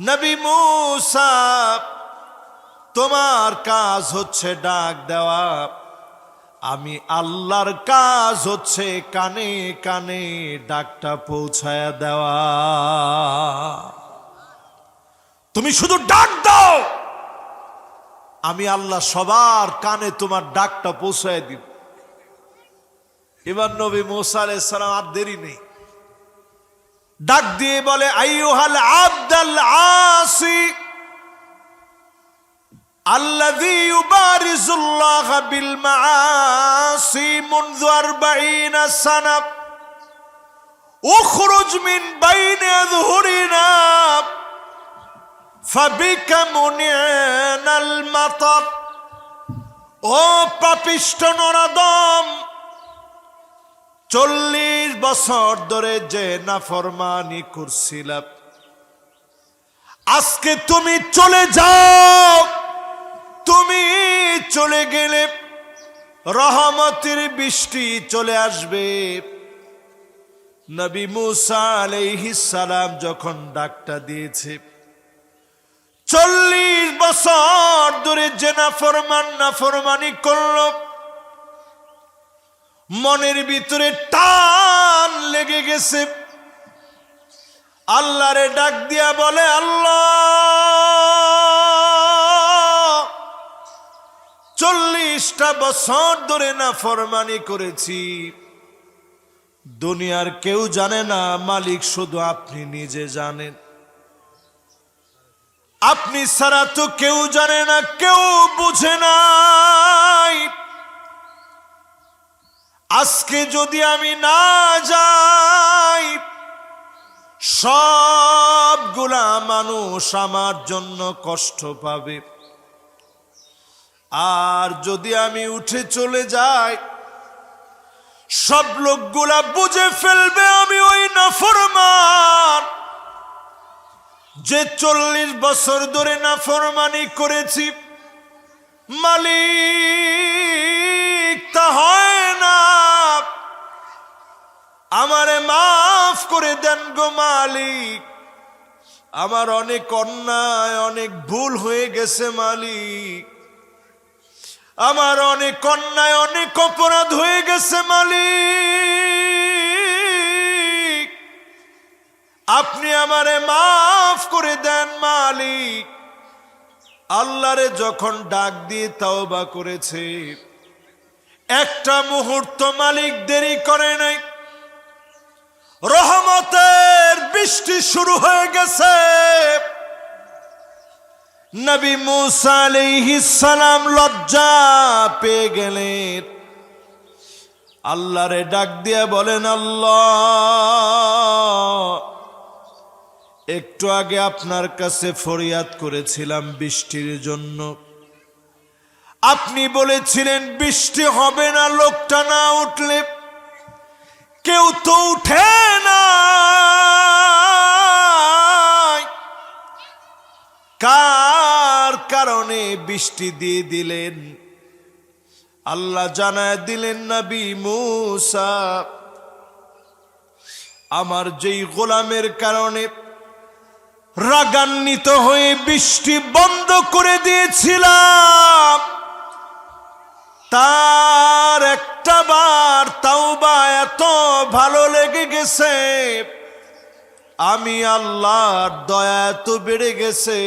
নবী মূসা, তোমার কাজ হচ্ছে ডাক দেওয়া, আমি আল্লাহর কাজ হচ্ছে কানে কানে ডাকটা পৌঁছায়া দেওয়া। তুমি শুধু ডাক দাও, আমি আল্লাহ সবার কানে তোমার ডাকটা পৌঁছায় দিব। এবার নবী মুসা আলাইহিস সালাম আর দেরি নেই, ডাক দিয়ে বলে আইয়ুহাল আবদাল আসি আল্লাযী ইউবারিজুল্লাহ বিল মাআসি মুনযু 40 সানা উখরুজ মিন বাইনি যুহুরিনা ফাবিকা মুনিনাল মাতার। ও পাপিষ্ঠ নরাদম, 40 বছর ধরে যে নাফরমানি করছিলাম, আজকে তুমি চলে যাও। তুমি চলে গেলে রহমতের বৃষ্টি চলে আসবে। নবী মুসা আলাইহিস সালাম যখন ডাকটা দিয়েছে, 40 বছর ধরে যে নাফরমানি করল, মনের ভিতরে টান লেগে গেছে। আল্লাহরে ডাক দিয়া বলে, আল্লাহ 40টা বছর ধরে নাফরমানি করেছি, দুনিয়ার কেউ জানে না, মালিক শুধু আপনি নিজে জানেন। আপনি ছাড়া তো কেউ জানে না, কেউ বুঝে নাই। আজকে যদি আমি না যাই, সবগুলা মানুষ আমার জন্য কষ্ট পাবে। আর যদি আমি উঠে চলে যাই, সব লোকগুলা বুঝে ফেলবে আমি ওই নাফরমান, যে 40 বছর ধরে নাফরমানি করেছি। মালিক তা হয় না, আমারে মাফ করে দেন গো মালিক, আমার অনেক অন্যায় অনেক ভুল হয়ে গেছে মালিক, আমার অনেক অন্যায় অনেক অপরাধ হয়ে গেছে মালিক, আপনি আমারে মাফ করে দেন মালিক। আল্লাহরে যখন ডাক দিয়ে তাওবা করেছে, একটা মুহূর্ত মালিক দেরি করে নাই, রহমতের বৃষ্টি শুরু হয়ে গেছে। নবী মুসা আলাইহিস সালাম লজ্জা পেয়ে গেলেন, আল্লাহরে ডাক দিয়া বলেন, আল্লাহ একটু আগে আপনার কাছে ফরিয়াদ করেছিলাম বৃষ্টির জন্য, আপনি বলেছিলেন বৃষ্টি হবে না লোকটা না উঠলে। কেউ তো উঠে না, কার কারণে বৃষ্টি দিয়ে দিলেন? আল্লাহ জানায় দিলেন, নবী মুসা আমার যেই গোলামের কারণে রাগান্বিত হয়ে বৃষ্টি বন্ধ করে দিয়েছিলাম, তার একটা বার তাওবা এত ভালো লেগে গেছে, আমি আল্লাহর দয়া এত বেড়ে গেছে,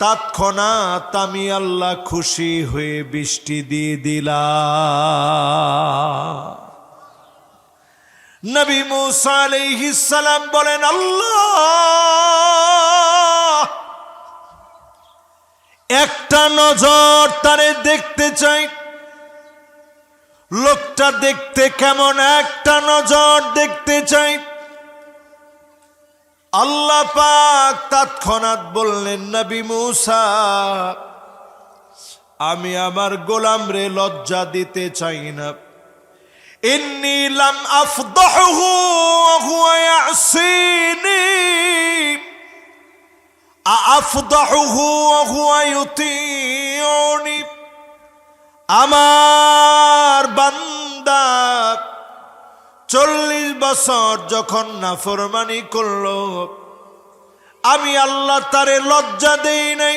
তৎক্ষণাৎ আমি আল্লাহ খুশি হয়ে বৃষ্টি দিয়ে দিলাম। নবী মুসা আলাইহিস সালাম বলেন, আল্লাহ একটা নজর তারে দেখতে চাই, লোকটা দেখতে কেমন, একটা নজর দেখতে চাই। আল্লাহ পাক তৎক্ষণাৎ বললেন, নবী মুসা আমি আমার গোলাম রে লজ্জা দিতে চাই না। ইন্নী লাম আফদাহু ওয়া হুয়া ইয়াসিনি আফদাহু ওয়া হুয়া ইউতিউনি। আমার বান্দা 40 বছর যখন নাফরমানি করলো, আমি আল্লাহ তারে লজ্জা দেই নাই,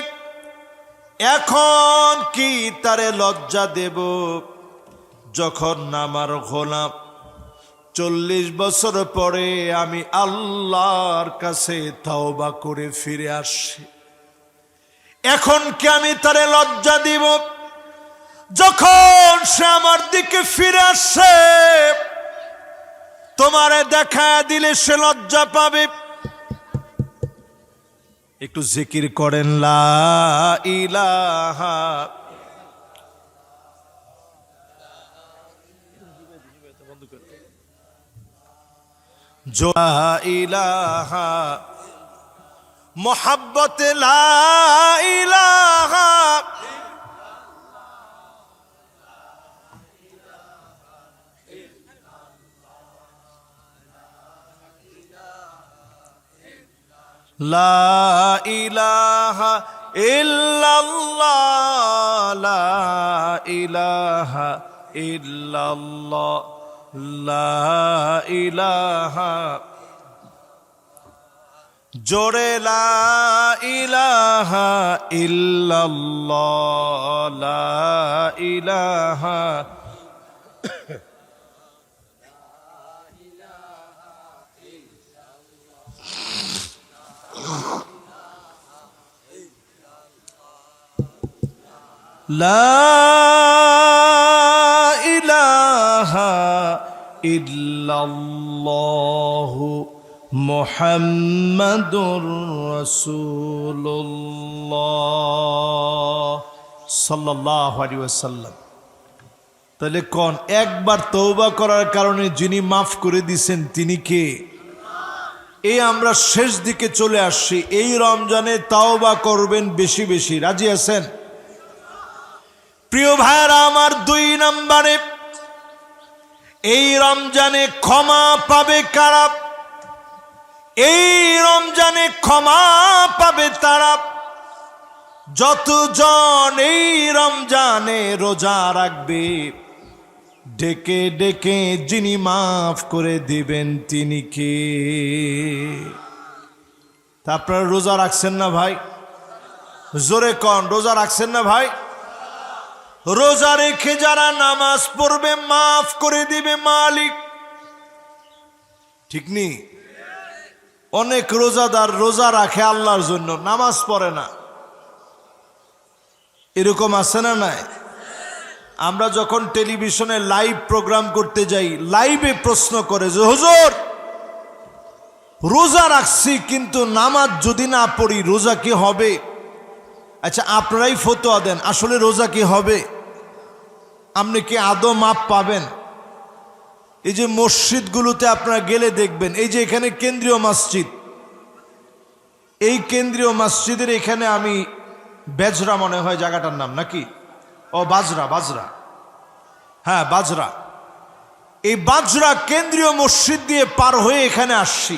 এখন কি তারে লজ্জা দেব? যখন আমার গোলাম 40 বছর পরে আমি আল্লাহর কাছে তওবা করে ফিরে আসছি, এখন কি আমি তারে লজ্জা দিব? যখন সে আমার দিকে ফিরে আসছে, তোমারে দেখা দিলে সে লজ্জা পাবে। একটু জিকির করেন, লা ইলাহা লা ইলাহা মোহাব্বত লা ইলাহা লা ইলাহা ইল্লাল্লাহ লা ইলাহা ইল্লাল্লাহ লা ইলাহা জোরে লা ইলাহা ইল্লাল্লাহ লা ইলাহা লা ইলাহা ইল্লাল্লাহু মুহাম্মাদুর রাসূলুল্লাহ সাল্লাল্লাহু আলাইহি ওয়াসাল্লাম। তাহলে কোন একবার তওবা করার কারণে যিনি মাফ করে দিয়েছেন তিনি কে? এই আমরা শেষ দিকে চলে আসছি, এই রমজানে তওবা করবেন বেশি বেশি, রাজি আছেন? প্রিয় ভাইরা আমার, 2 নম্বরে এই রমজানে ক্ষমা পাবে কারা? এই রমজানে ক্ষমা পাবে তারা যতজন এই রমজানে রোজা রাখবে। ডেকে ডেকে যিনি মাফ করে দিবেন তিনি কে? তা আপনারা রোজা রাখছেন না ভাই? জোরে কন, রোজা রাখছেন না ভাই? রোজা রেখে যারা নামাজ পড়বে মাফ করে দিবে মালিক, ঠিক নেই? অনেক রোজাদার রোজা রাখে আল্লাহর জন্য, নামাজ পড়ে না, এরকম আছে না নাই? আমরা যখন টেলিভিশনে লাইভ প্রোগ্রাম করতে যাই, লাইভে প্রশ্ন করে যে হুজুর রোজা রাখছি কিন্তু নামাজ যদি না পড়ি রোজা কি হবে? আচ্ছা আপনারাই ফতোয়া দেন, আসলে রোজা কি হবে? আপনি কি আদৌ মাপ পাবেন? এই যে মসজিদগুলোতে আপনারা গেলে দেখবেন, এই যে এখানে কেন্দ্রীয় মসজিদ, এই কেন্দ্রীয় মসজিদের এখানে আমি বেজরা মনে হয় জায়গাটার নাম, নাকি? ও বাজরা, বাজরা, হ্যাঁ বাজরা। এই বাজরা কেন্দ্রীয় মসজিদ দিয়ে পার হয়ে এখানে আসছি।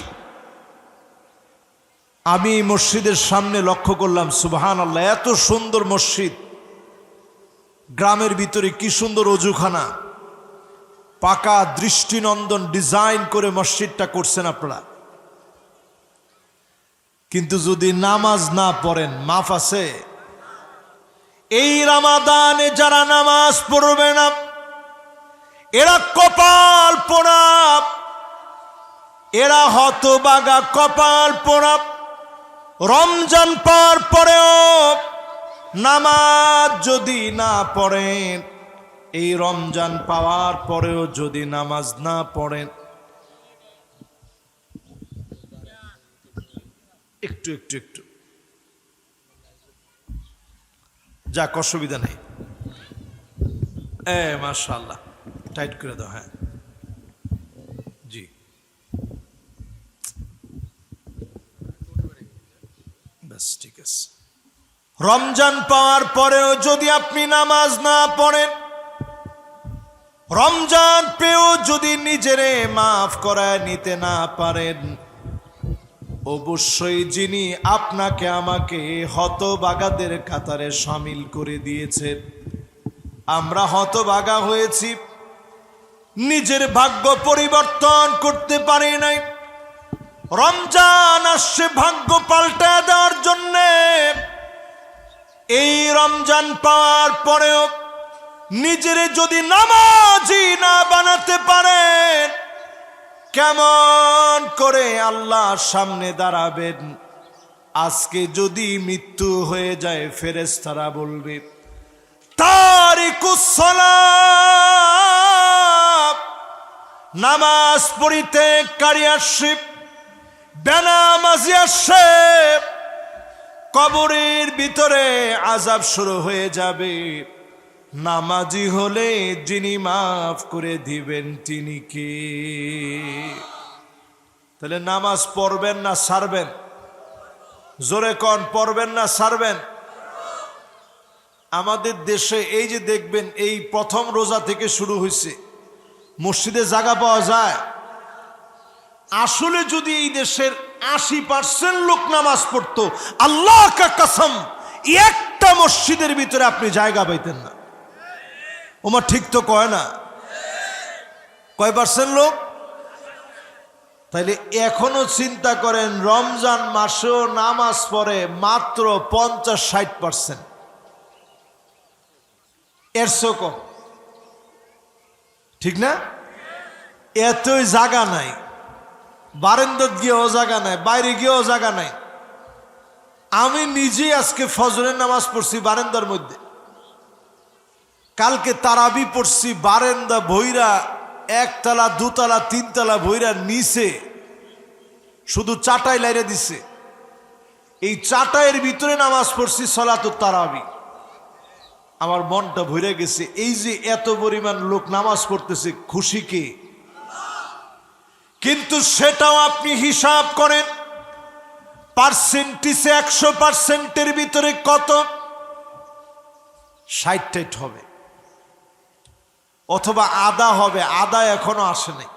আমি এই মসজিদের সামনে লক্ষ্য করলাম, সুবহানাল্লাহ, এত সুন্দর মসজিদ, গ্রামের ভিতরে কি সুন্দর অজুখানা, পাকা দৃষ্টিনন্দন ডিজাইন করে মসজিদটা করছেন আপনারা। কিন্তু যদি নামাজ না পড়েন মাফ আছে? এই রমাদানে যারা নামাজ পড়বে না এরা কপাল পোড়া, এরা হতবাগা কপাল পোড়া। রমজান পার পরেও নামাজ যদি না পড়েন, এই রমজান পাওয়ার পরেও যদি নামাজ না পড়েন, একটু একটু একটু যাক, অসুবিধা নেই। মাশাআল্লাহ, টাইট করে দাও। হ্যাঁ জি, ব্যাস ঠিক আছে। রমজান পাওয়ার পরেও যদি আপনি নামাজ না পড়েন, রমজান পেয়েও যদি নিজেরে মাফ করায় নিতে না পারেন, অবশ্যই যিনি আপনাকে আমাকে হতভাগাদের কাতারে শামিল করে দিয়েছেন। আমরা হতভাগা হয়েছি, নিজের ভাগ্য পরিবর্তন করতে পারি নাই। রমজান আসছে ভাগ্য পাল্টে দেওয়ার জন্যে। এই রমজান পাওয়ার পরেও নিজেরে যদি নামাজি না বানাতে পারেন, কেমন করে আল্লাহর সামনে দাঁড়াবেন? আজকে যদি মৃত্যু হয়ে যায়, ফেরেশতারা বলবে তারিকুস সালাত, নামাজ পরিত্যাগকারী আসে, বেনামাজি আসে, কবরের ভিতরে আযাব শুরু হয়ে যাবে। নামাজি হলে যিনি মাফ করে দিবেন তিনি কে? তাহলে নামাজ পড়বেন না ছাড়বেন? জোরে কোন, পড়বেন না ছাড়বেন? আমাদের দেশে এই যে দেখবেন, এই প্রথম রোজা থেকে শুরু হয়েছে, মসজিদে জায়গা পাওয়া যায়। আসলে যদি এই দেশের 80% লোক নামাজ পড়তো, আল্লাহ কা কসম, একটা মসজিদের ভিতরে আপনি জায়গা পাইতেন না। ওমা ঠিক তো কয় না? কয় পার্সেন্ট লোক? তাইলে এখনো চিন্তা করেন, রমজান মাসেও নামাজ পড়ে মাত্র 50-60%, এর চেয়েও কম, ঠিক না? এতই জায়গা নাই, বারান্দাত গিয়েও জায়গা নাই, বাইরে গিয়েও জায়গা নাই। আমি নিজেই আজকে ফজরের নামাজ পড়ছি বারান্দার মধ্যে, কালকে তারাবি পড়ছি বারান্দা ভৈরা, একতলা দুতলা তিনতলা ভৈরা, নিচে শুধু চাটাই লাইরে দিছে, এই চাটাইয়ের ভিতরে নামাজ পড়ছি সলাতুত তারাবি। আমার মনটা ভরে গেছে। এই যে এত পরিমাণ লোক নামাজ পড়তেছে, খুশি কে? কিন্তু সেটাও আপনি হিসাব করেন, পার্সেন্টেজে 100%-এর ভিতরে কত? 60 হবে, অথবা আধা হবে, আধা এখনো আসে নাই।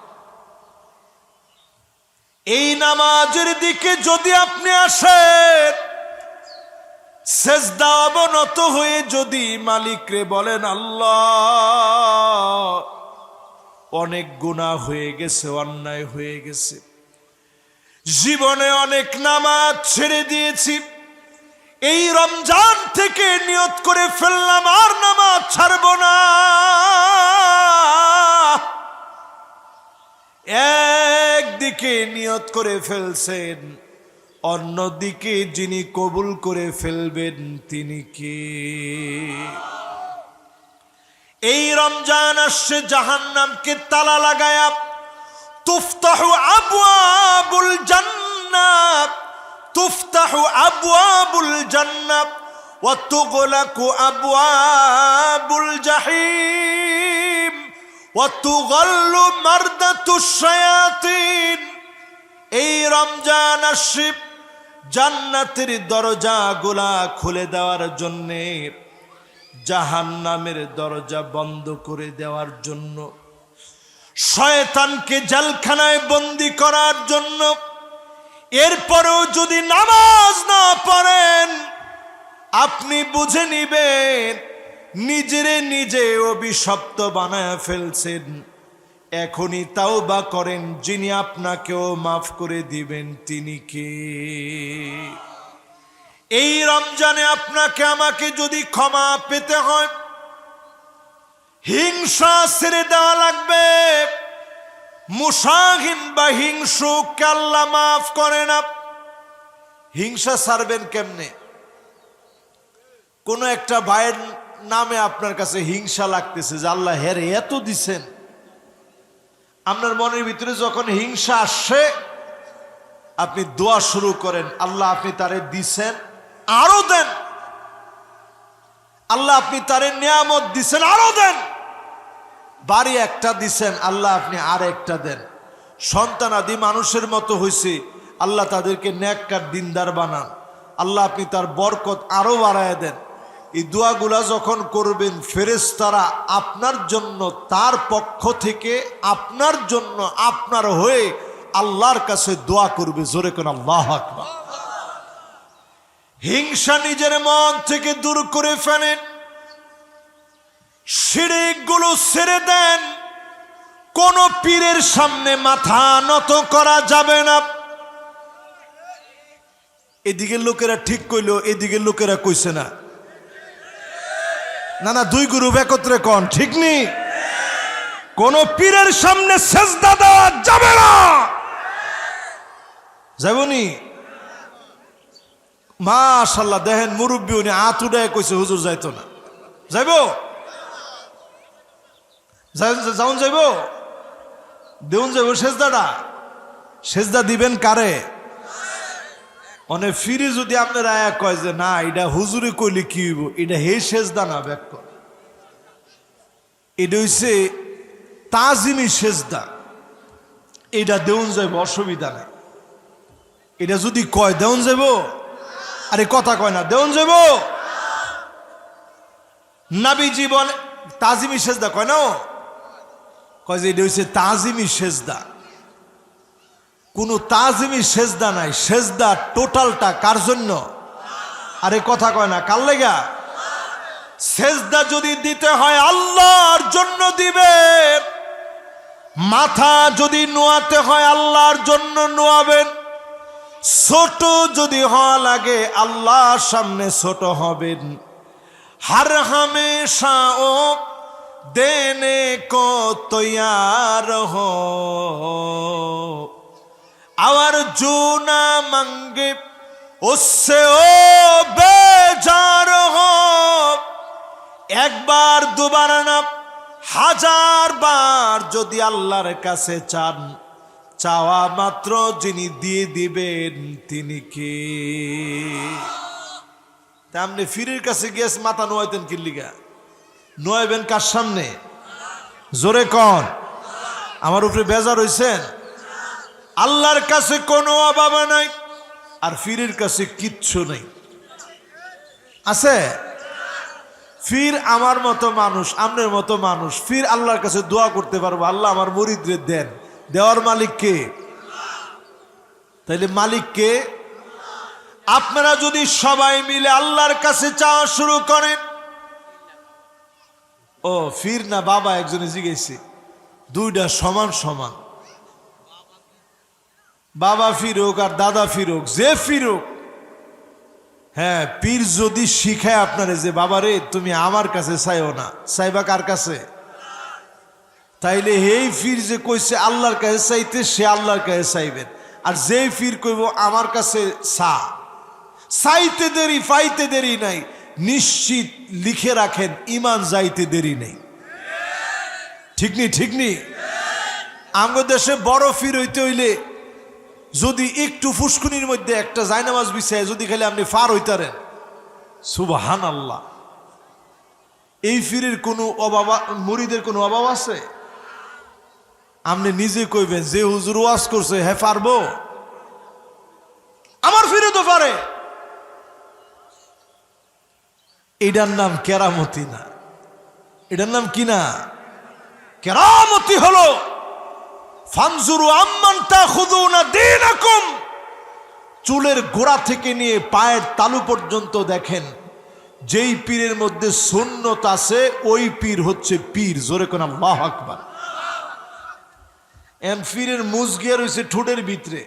এই নামাজের দিকে যদি আপনি আসেন, সেজদা অবনত হয়ে যদি মালিকরে বলেন, আল্লাহ অনেক গুনাহ হয়ে গেছে, অন্যায় হয়ে গেছে, জীবনে অনেক নামাজ ছেড়ে দিয়েছি, এই রমজান থেকে নিয়ত করে ফেললাম আর নামাজ ছাড়ব না। একদিকে নিয়ত করে ফেলছেন, অন্যদিকে যিনি কবুল করে ফেলবেন তিনি কে? এই রমজান আসছে, জাহান্নামকে তালা লাগায়া তুফতাহু আবওয়াবুল জান্নাত, তুফতাহু আবওয়াবুল জান্নাত ওয়া তুগলাকু আবওয়াবুল জাহিম ওয়া তুগাল্লু মারদাতুশ শায়াতিন। এই রমজান আসছে, জান্নাতের দরজাগুলা খুলে দেওয়ার জন্যে, জাহান্নামের দরজা বন্ধ করে দেওয়ার জন্য, শয়তানকে জেলখানায় বন্দী করার জন্য। এরপরেও যদি নামাজ না পড়েন, আপনি বুঝে নিবেন নিজেরে নিজে অভিশপ্ত বানায় ফেলছেন। এখনই তাওবা করেন, যিনি আপনাকেও মাফ করে দিবেন তিনি কে? এই রমজানে আপনাকে আমাকে যদি ক্ষমা পেতে হয়, হিংসা ছেড়ে দেওয়া লাগবে। মুসাহিন বা হিংসুককে আল্লাহ মাফ করে না। হিংসা ছাড়বেন কেমনে? কোন একটা ভাইয়ের নামে আপনার কাছে হিংসা লাগতেছে যে আল্লাহ হেরে এত দিছেন, আপনার মনের ভিতরে যখন হিংসা আসে, আপনি দোয়া শুরু করেন, আল্লাহ আপনি তারে দিছেন, আরো দেন। আল্লাহ আপনি তারে নিয়ামত দিছেন, আরো দেন। বাড়ি একটা দিছেন, আল্লাহ আপনি আর একটা দেন। সন্তান আদি মানুষের মতো হয়েছে, আল্লাহ তাদেরকে নেককার দিনদার বানান। আল্লাহ আপনি তার বরকত আরো বাড়ায় দেন। এই দোয়াগুলা যখন করবেন, ফেরেশতারা আপনার জন্য, তার পক্ষ থেকে আপনার জন্য, আপনার হয়ে আল্লাহর কাছে দোয়া করবে। জোরে কোন আল্লাহু আকবার। হিংসা নিজের মন থেকে দূর করে ফেলেন, শিরকগুলো ছেড়ে দেন। কোন পীরের সামনে মাথা নত করা যাবে না। এদিকে লোকেরা ঠিক কইলো, এদিকে লোকেরা কইছে না। না না, দুই গ্রুপ একত্রে কোন ঠিক নি। কোন পীরের সামনে সেজদা দেওয়া যাবে না, যাবনি? মাশাআল্লাহ, দেখেন মুরব্বী উনি হাত উঠায় কইছে হুজুর যাইতো না। যাইব? যাউন যাইব? দেউন যাইব সেজদাটা? সেজদা দিবেন কারে? অনেক ফিরে যদি আপনার আয়া কয় যে না এটা হুজুরে কইলে কি হইব, এটা হে সেজদা না, ব্যাক কর। এটা হইছে তাজিমি সেজদা, এটা দেউন যাইব, অসুবিধা নাই। এটা যদি কয় দেউন যাইব, আরে কথা কয় না, দেউন যাইব। নবী জীবন তাজিমি সেজদা কয় না, কয় যে এটা হইছে তাজিমি সেজদা। কোনো তাজিমি সেজদা নাই, সেজদা টোটালটা কার জন্য? আরে কথা কয় না, কার লেগা? সেজদা যদি দিতে হয় আল্লাহর জন্য দিবে, মাথা যদি নোয়াতে হয় আল্লাহর জন্য নোয়াবেন, ছোট যদি হওয়া লাগে আল্লাহর সামনে ছোট হবেন। हर हमेशा ओ देने को तैयार हो, और जो ना मांगे उससे ओ बेजार हो। एक बार दोबारा ना, হাজার বার যদি আল্লাহর কাছে চান, চাওয়া মাত্র যিনি দিয়ে দিবেন তিনি কে? আপনি ফিরের কাছে গিয়ে মাথা নোয়াইতেন কি লিগা? নোয়াইবেন কার সামনে? জোরে কন। আমার উপরে বেজার হইছেন? আল্লাহর কাছে কোনো অভাব নাই, আর ফিরের কাছে কিচ্ছু নেই। আছে? ফির আমার মতো মানুষ, আপনার মতো মানুষ। ফির আল্লাহর কাছে দোয়া করতে পারবো, আল্লাহ আমার মুরিদরে দেন। দেওয়ার মালিক কে? তাইলে মালিক কে? আপনারা যদি সবাই মিলে আল্লাহর কাছে চাওয়া শুরু করেন, ও ফির না বাবা একজনে জিজ্ঞেসে, দুইটা সমান সমান। বাবা ফিরুক আর দাদা ফিরুক, যে ফিরুক, হ্যাঁ, পীর যদি শিখায় আপনারে যে বাবারে তুমি আমার কাছে চাইও না, চাইবা কার কাছে? তাইলে এই ফির যে কইছে আল্লাহর কাছে চাইতে, সে আল্লাহর কাছে চাইবেন। আর যে ফির কইব আমার কাছে চাইতে দেরি পাইতে দেরি নাই, নিশ্চিত লিখে রাখেন ইমান যাইতে দেরি নেই। ঠিক নি? ঠিক নি? আমাদের দেশে বড় ফির হইতে হইলে যদি একটু ফুসকুনির মধ্যে একটা জায়নামাজ বিছায় যদি খালি আপনি ফার হইতারেন, সুবহানাল্লাহ। এই ফিরের কোনো অভাব, মুরিদের কোনো অভাব আছে? আপনি নিজে কইবেন যে হুজুর ওয়াজ করছে হ্যাঁ পারবো, আমার ফিরে তো পারে। এটার নাম কেরামতি না, এটার নাম কি না? কেরামতি হলো ফানজুরু আম্মান তাখুযুনা দীনাকুম, চুলের গোড়া থেকে নিয়ে পায়ের তালু পর্যন্ত দেখেন, যেই পীরের মধ্যে সুন্নত আছে ওই পীর হচ্ছে পীর। জোরে কোন আল্লাহু আকবার। এম পীরের মুজগিয়া রয়েছে ঠোঁটের ভিতরে,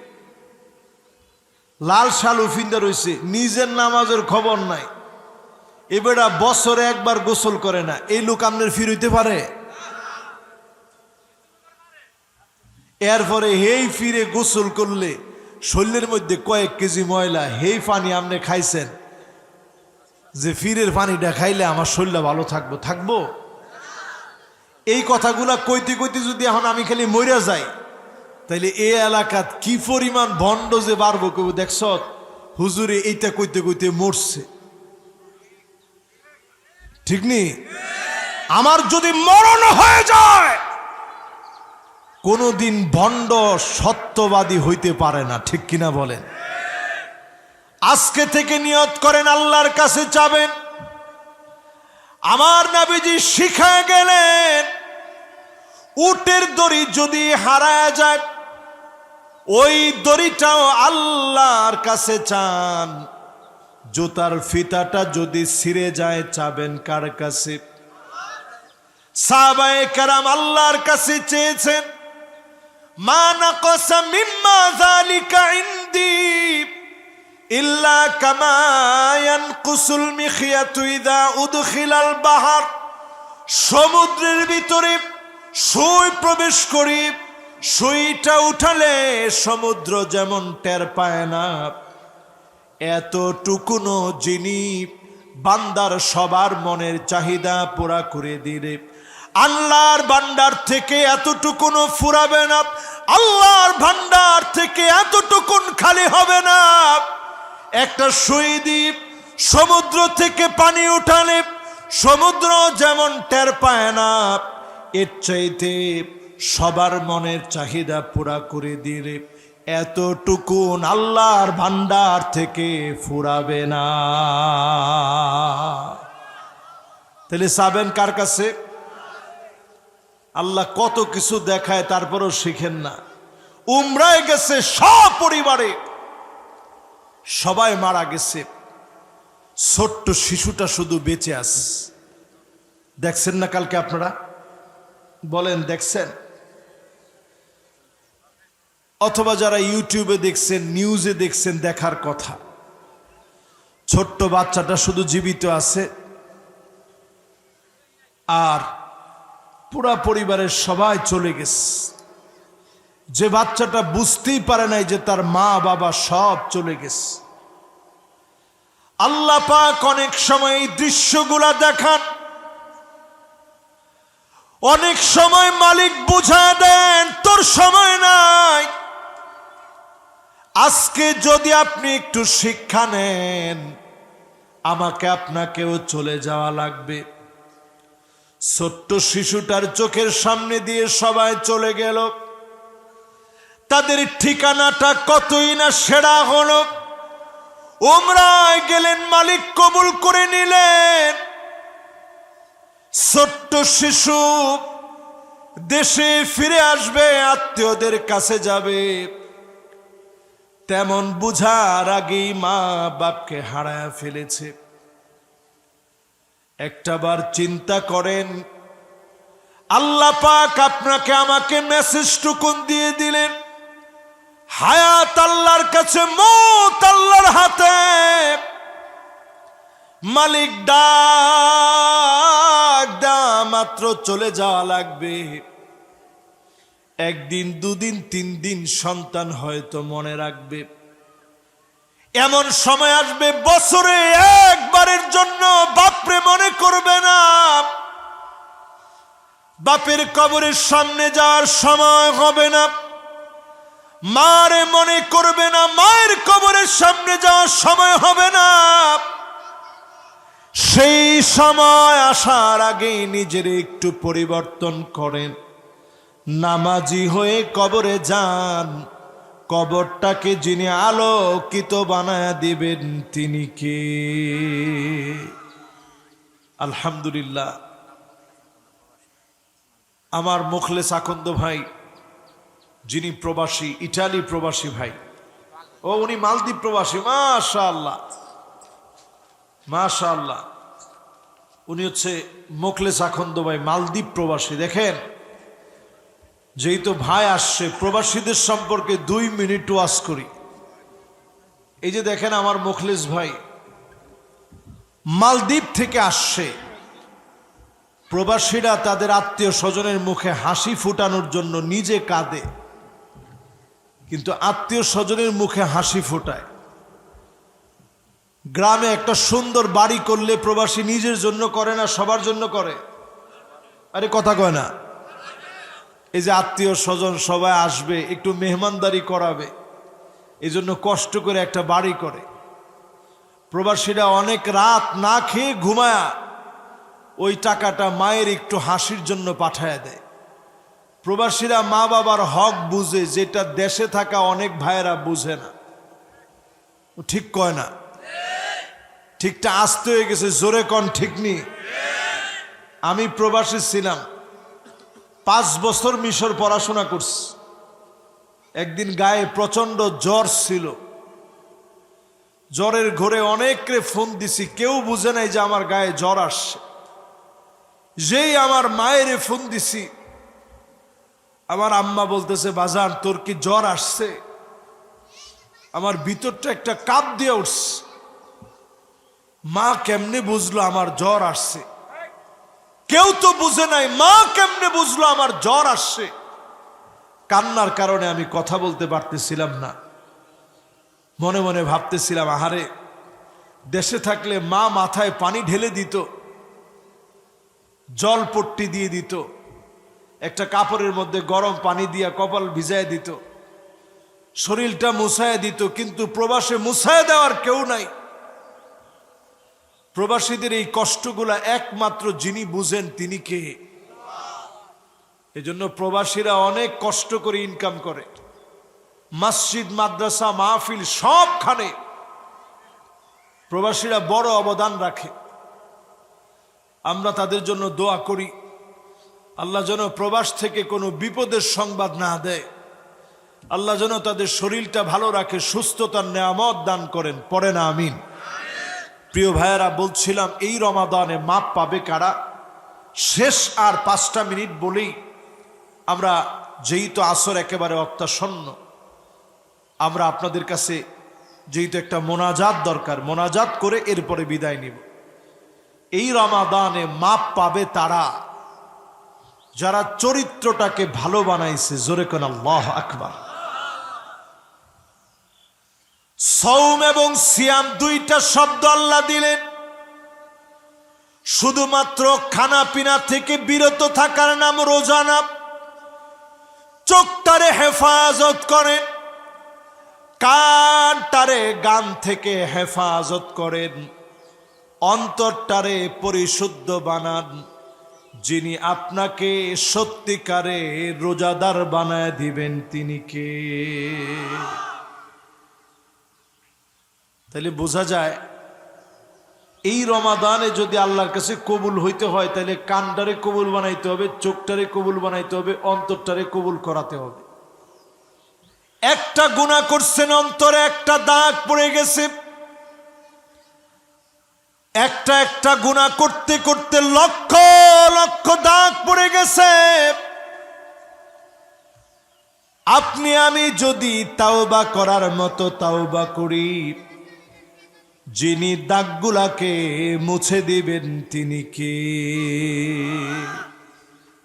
লাল শালু ফিন্দা রয়েছে, নিজের নামাজের খবর নাই, এবারে বছরে একবার গোসল করে না। এই লোক আপনার ফির হইতে পারে? এরপরে হেই ফিরে গোসল করলে শরীরের মধ্যে কয়েক কেজি ময়লা, হেই পানি আপনি খাইছেন, যে ফিরের পানিটা খাইলে আমার শরীরটা ভালো থাকবো, থাকবো? এই কথাগুলা কইতে কইতে যদি এখন আমি খালি মইরা যাই, তাইলে এই এলাকাত কি পরিমাণ ভণ্ড যে বাড়বো, কেউ দেখছ হুজুরে এইটা কইতে কইতে মরছে। ঠিক নি? আমার যদি মরণ হয়ে যায়, কোনদিন ভণ্ড সত্যবাদী হইতে পারে না। ঠিক কিনা বলেন? আজকে থেকে নিয়ত করেন আল্লাহর কাছে যাবেন। আমার নবীজি শিখায় গেলেন, উটের দড়ি যদি হারায় যায়, ওই দড়িটাও আল্লাহর কাছে চান। জুতার ফিতাটা যদি ছিঁড়ে যায়, চাবেন কার কাছে? সাহাবায়ে কেরাম আল্লাহর কাছে চেয়েছেন, মা নাকাসা মিম্মা যালিকা ইনদি, ইল্লা কামা ইয়ানকুসুল মিখিয়াতু ইযা উদখিলাল বাহর, সমুদ্রের ভিতরে সুই প্রবেশ করি, সুইটা উঠালে সমুদ্র যেমন টের পায় না, এতটুকুনো যিনি বান্দার সবার মনের চাহিদা পুরা করে দিলে আল্লাহর ভান্ডার থেকে এতটুকুনো ফুরাবে না, আল্লাহর ভান্ডার থেকে এতটুকুন খালি হবে না। একটা সুই দ্বীপ সমুদ্র থেকে পানি উঠালে সমুদ্র যেমন টের পায় না, এর চাইতে সবার মনের চাহিদা পুরা করে দিলে এতটুকুন আল্লাহর ভান্ডার থেকে ফুরাবে না। তাহলে চাবেন কার কাছে? আল্লাহ কত কিছু দেখায়, তারপরও শিখেন না। উমরায় গেছে সব পরিবারে, সবাই মারা গেছে, ছোট্ট শিশুটা শুধু বেঁচে আছে। দেখছেন না কালকে আপনারা? বলেন দেখছেন? অথবা যারা ইউটিউবে দেখছেন, নিউজে দেখছেন, দেখার কথা, ছোট্ট বাচ্চাটা শুধু জীবিত আছে, আর পুরা পরিবারের সবাই চলে গেছে। যে বাচ্চাটা বুঝতেই পারে নাই যে তার মা বাবা সব চলে গেছে। আল্লাহ পাক অনেক সময় এই দৃশ্যগুলা দেখান, অনেক সময় মালিক বুঝা দেন তোর সময় নাই। আজকে যদি আপনি একটু শিক্ষা নেন, আমাকে আপনাকেও চলে যাওয়া লাগবে। ছোট্ট শিশুটার চোখের সামনে দিয়ে সবাই চলে গেল, তাদের ঠিকানাটা কতই না সেরা হলো। উমরায় গেলেন, মালিক কবুল করে নিলেন। ছোট্ট শিশু দেশে ফিরে আসবে, আত্মীয়দের কাছে যাবে, তেমন বুঝার আগেই মা বাপকে হারায়া ফেলেছে। একটাবার চিন্তা করেন, আল্লাহ পাক আপনাকে আমাকে মেসেজটুকুন দিয়ে দিলেন, হায়াত আল্লাহর কাছে, মৌত আল্লাহর হাতে। মালিক ডাক দেয়া মাত্র চলে যাওয়া লাগবে। একদিন, দুদিন, 3 দিন সন্তান হয়তো মনে রাখবে। এমন সময় আসবে বছরে একবারের জন্য বাপরে মনে করবে না। বাপের কবরের সামনে যাওয়ার সময় হবে না, মারে মনে করবে না, মায়ের কবরের সামনে যাওয়ার সময় হবে না। সেই সময় আসার আগে নিজের একটু পরিবর্তন করেন, নামাজি হয়ে কবরে যান। কবরটাকে যিনি আলোকিত বানায়া দিবেন তিনি কে? আলহামদুলিল্লাহ, আমার মুখলেস আকন্দ ভাই, যিনি প্রবাসী, ইটালি প্রবাসী ভাই, উনি মালদ্বীপ প্রবাসী। মাশাআল্লাহ মাশাআল্লাহ, উনি হচ্ছে মুখলেস আকন্দ ভাই, মালদ্বীপ প্রবাসী। দেখেন, যেই তো ভাই আসছে, প্রবাসীদের সম্পর্কে 2 মিনিট ওয়াজ করি। এই যে দেখেন আমার মুখলেস ভাই মালদ্বীপ থেকে আসছে। প্রবাসীরা তাদের আত্মীয় স্বজনের মুখে হাসি ফুটানোর জন্য নিজে কাঁদে, কিন্তু আত্মীয় স্বজনের মুখে হাসি ফোটায়। গ্রামে একটা সুন্দর বাড়ি করলে প্রবাসী নিজের জন্য করে না, সবার জন্য করে। আরে কথা কয় না? এই যে আত্মীয় স্বজন সবাই আসবে, একটু মেহমানদারি করাবে, এই জন্য কষ্ট করে একটা বাড়ি করে। প্রবাসীরা অনেক রাত না খেয়ে ঘুমায়া ওই টাকাটা মায়ের একটু হাসির জন্য পাঠায় দেয়। প্রবাসীরা মা বাবার হক বুঝে, যেটা দেশে থাকা অনেক ভাইয়েরা বুঝে না। ঠিক কয় না? ঠিকটা আসতে হয়ে গেছে, জোরে কন ঠিক নি? আমি প্রবাসী ছিলাম, 5 বছর মিশর পড়াশোনা করছি। একদিন গায়ে প্রচন্ড জ্বর ছিল, জ্বরের ঘরে অনেকরে ফোন দিছি, কেউ বুঝে নাই যে আমার গায়ে জ্বর আসছে। যেই আমার মায়েরে ফোন দিছি, আমার আম্মা বলতেছে, বাজান তোর কি জ্বর আসছে? আমার ভিতরটা একটা কাঁপ দিয়ে উঠছে। মা কেমনে বুঝলো আমার জ্বর আসছে? কেউ তো বুঝে নাই, মা কেমনে বুঝলো আমার জ্বর আসছে? কান্নার কারণে আমি কথা বলতে পারতেছিলাম না। মনে মনে ভাবতেছিলাম, আহারে, দেশে থাকলে মা মাথায় পানি ঢেলে দিত, জল পট্টি দিয়ে দিত, একটা কাপড়ের মধ্যে গরম পানি দিয়া কপাল ভিজায় দিত, শরীরটা মুছায় দিত। কিন্তু প্রবাসে মুছায় দেওয়ার কেউ নাই। প্রবাসীদের এই কষ্টগুলা একমাত্র যিনি বুঝেন তিনি কে? এজন্য প্রবাসীরা অনেক কষ্ট করে ইনকাম করে। মসজিদ, মাদ্রাসা, মাহফিল সবখানে প্রবাসীরা বড় অবদান রাখে। আমরা তাদের জন্য দোয়া করি, আল্লাহ যেন প্রবাস থেকে কোনো বিপদের সংবাদ না দেয়। আল্লাহ যেন তাদের শরীরটা ভালো রাখে, সুস্থতার নেয়ামত দান করেন। পড়ে না আমিন। প্রিয় ভাইয়েরা, বলছিলাম এই রমাদানে মাপ পাবে কারা? শেষ আর 5টা মিনিট বলেই আমরা, যেহেতু আসর একেবারে অত্যাসন্ন, আমরা আপনাদের কাছে যেহেতু একটা মোনাজাত দরকার, মোনাজাত করে এরপরে বিদায় নিব। এই রমাদানে মাপ পাবে তারা যারা চরিত্রটাকে ভালো বানাইছে। জোরে কোন আল্লাহু আকবার। সওম এবং সিয়াম দুইটা শব্দ আল্লাহ দিলেন শুধুমাত্র খানা পিনা থেকে বিরত থাকার নাম রোজা না। চোখটারে হেফাজত করেন, কানটারে গান থেকে হেফাজত করেন, অন্তরটারে পরিশুদ্ধ বানান। যিনি আপনাকে সত্যিকারে রোজাদার বানায় দিবেন তিনি কে? তাহলে বোঝা যায়, এই রমাদানে যদি আল্লাহর কাছে কবুল হইতে হয়, তাহলে কানটারে কবুল বানাইতে হবে, চোখটারে কবুল বানাইতে হবে, অন্তরটারে কবুল করাতে হবে। একটা গুনাহ করছেন, অন্তরে একটা দাগ পড়ে গেছে। একটা গুনাহ করতে করতে লক্ষ লক্ষ দাগ পড়ে গেছে। আপনি আমি যদি তাওবা করার মতো তাওবা করি, যিনি দাগগুলাকে মুছে দিবেন তিনি কে?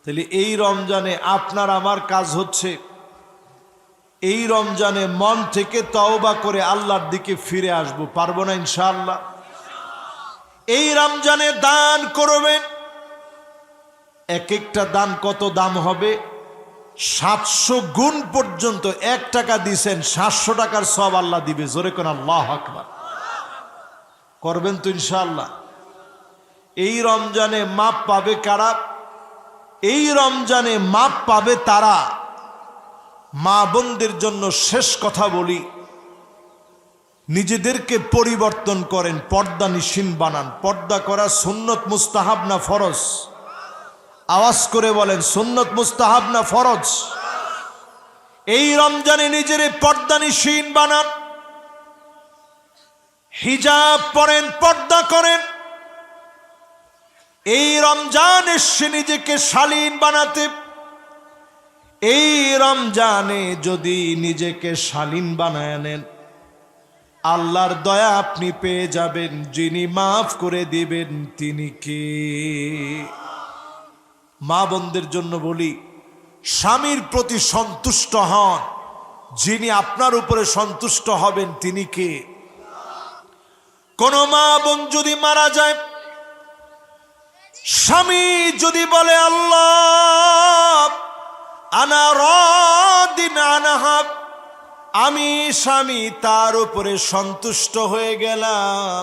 তাহলে এই রমজানে আপনার আমার কাজ হচ্ছে, এই রমজানে মন থেকে তওবা করে আল্লাহর দিকে ফিরে আসবো। পারবো না ইনশাআল্লাহ? এই রমজানে দান করবেন। এক একটা দান কত দাম হবে? 700 গুণ পর্যন্ত। 1 টাকা দিছেন, 700 টাকার সওয়াব আল্লাহ দিবে। জোরে কোন আল্লাহু আকবার। করবেন তো ইনশাআল্লাহ? এই রমজানে মাপ পাবে কারা? এই রমজানে মাপ পাবে তারা। মা বোনদের জন্য শেষ কথা বলি, নিজেদেরকে পরিবর্তন করেন, পর্দা নিশিন বানান। পর্দা করা সুন্নত, মুস্তাহাব না ফরজ? আওয়াজ করে বলেন, সুন্নত, মুস্তাহাব না ফরজ? এই রমজানে নিজের পর্দা নিশিন বানান। হিজাব পরেন, পর্দা করেন। এই রমজান এসে নিজেকে শালীন বানাতে। এই রমজানে যদি নিজেকে শালীন বানায় নেন, আল্লাহর দয়া আপনি পেয়ে যাবেন। যিনি মাফ করে দিবেন তিনি কে? মা বোনদের জন্য বলি, স্বামীর প্রতি সন্তুষ্ট হন। যিনি আপনার উপরে সন্তুষ্ট হবেন তিনি কে? কোন মা বোন যদি মারা যায়, স্বামী যদি বলে আল্লাহ আনা রাদিন আনহা, আমি স্বামী তার উপরে সন্তুষ্ট হয়ে গেলাম,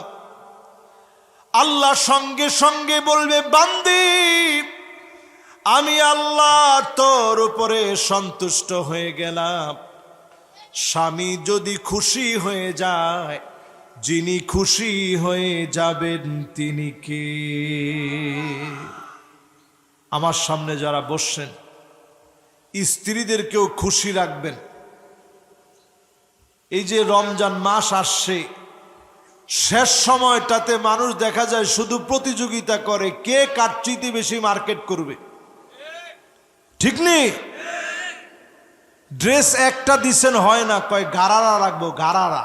আল্লাহ সঙ্গে সঙ্গে বলবে, বান্দি আমি আল্লাহ তোর উপরে সন্তুষ্ট হয়ে গেলাম। স্বামী যদি খুশি হয়ে যায়, যিনি খুশি হয়ে যাবেন তিনি কে? আমার সামনে যারা বসছেন, স্ত্রীদেরকেও খুশি রাখবেন। এই যে রমজান মাস আসছে, শেষ সময়টাতে মানুষ দেখা যায় শুধু প্রতিযোগিতা করে, কে কার চেয়ে বেশি মার্কেট করবে। ঠিক নেই? ড্রেস একটা দিছেন হয় না, কয় গারারা রাখবো, গারারা।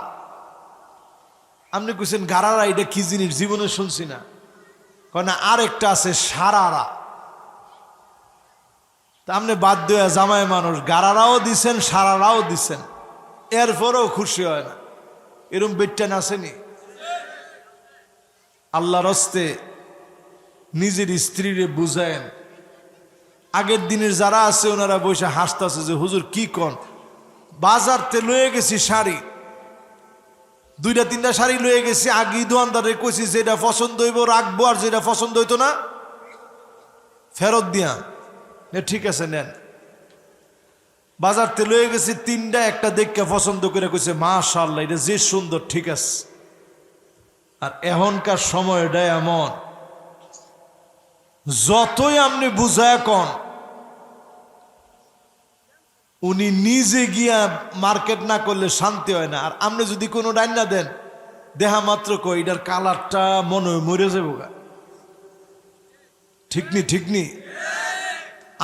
আপনি কইছেন গারারা এটা কি জিনিস, জীবনে শুনছি না। কয় না আরেকটা আছে সারারা। তা আপনি বাধ্য হয়ে জামাই মানুষ, গারারাও দিছেন সারারাও দিছেন, এরপরেও খুশি হয় না। এরম বেটটান আসেনি? আল্লাহর হস্তে নিজের স্ত্রীরে বুঝায়েন। আগের দিনের যারা আছে ওনারা বসে হাসতেছে যে হুজুর কি কন, বাজারতে লয়ে গেছি শাড়ি, 2-3টা শাড়ি লয়ে গেছি, আগেই দোকানদারে কইছি যেটা পছন্দ হইব রাখবো, আর যেটা পছন্দ হইতো না ফেরত দিয়া। ঠিক আছে নেন। বাজারতে লয়ে গেছি 3টা, একটা দেখে পছন্দ করে কইছে মাশাআল্লাহ এটা যে সুন্দর, ঠিক আছে। আর এখনকার সময়টা এমন, যতই আপনি বুঝায় কন, উনি নিজে গিয়া মার্কেট না করলে শান্তি হয় না। আর আপনি যদি কোনো রান্না দেন, দেহা মাত্র কই এটার কালারটা মনে হয় মরে যাবো গা। ঠিক নি? ঠিক নি?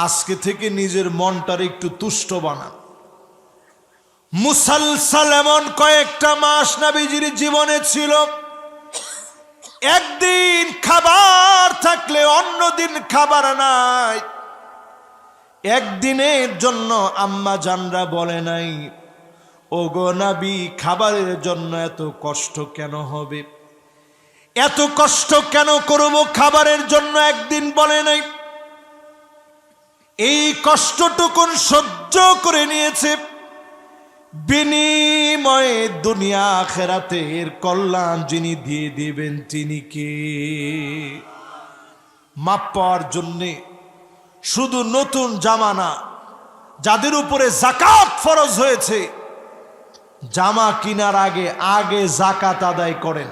আজকে থেকে নিজের মনটার একটু তুষ্ট বানান। মুসালসাল এমন কয়েকটা মাস নবীজির জীবনে ছিল, একদিন খাবার থাকলে অন্য দিন খাবার নাই। একদিনের জন্য আম্মা জানরা বলে নাই ওগো নবী খাবারের জন্য এত কষ্ট কেন হবে, এত কষ্ট কেন করব খাবারের জন্য, একদিন বলে নাই। এই কষ্টটুকুন সহ্য করে নিয়েছে, বিনিময়ে দুনিয়া আখিরাতের কল্যাণ যিনি দিয়ে দিবেন তিনি কে? মাপ পাওয়ার জন্যে শুধু নতুন জামা না, যাদের উপরে যাকাত ফরজ হয়েছে, জামা কিনার আগে আগে যাকাত আদায় করেন।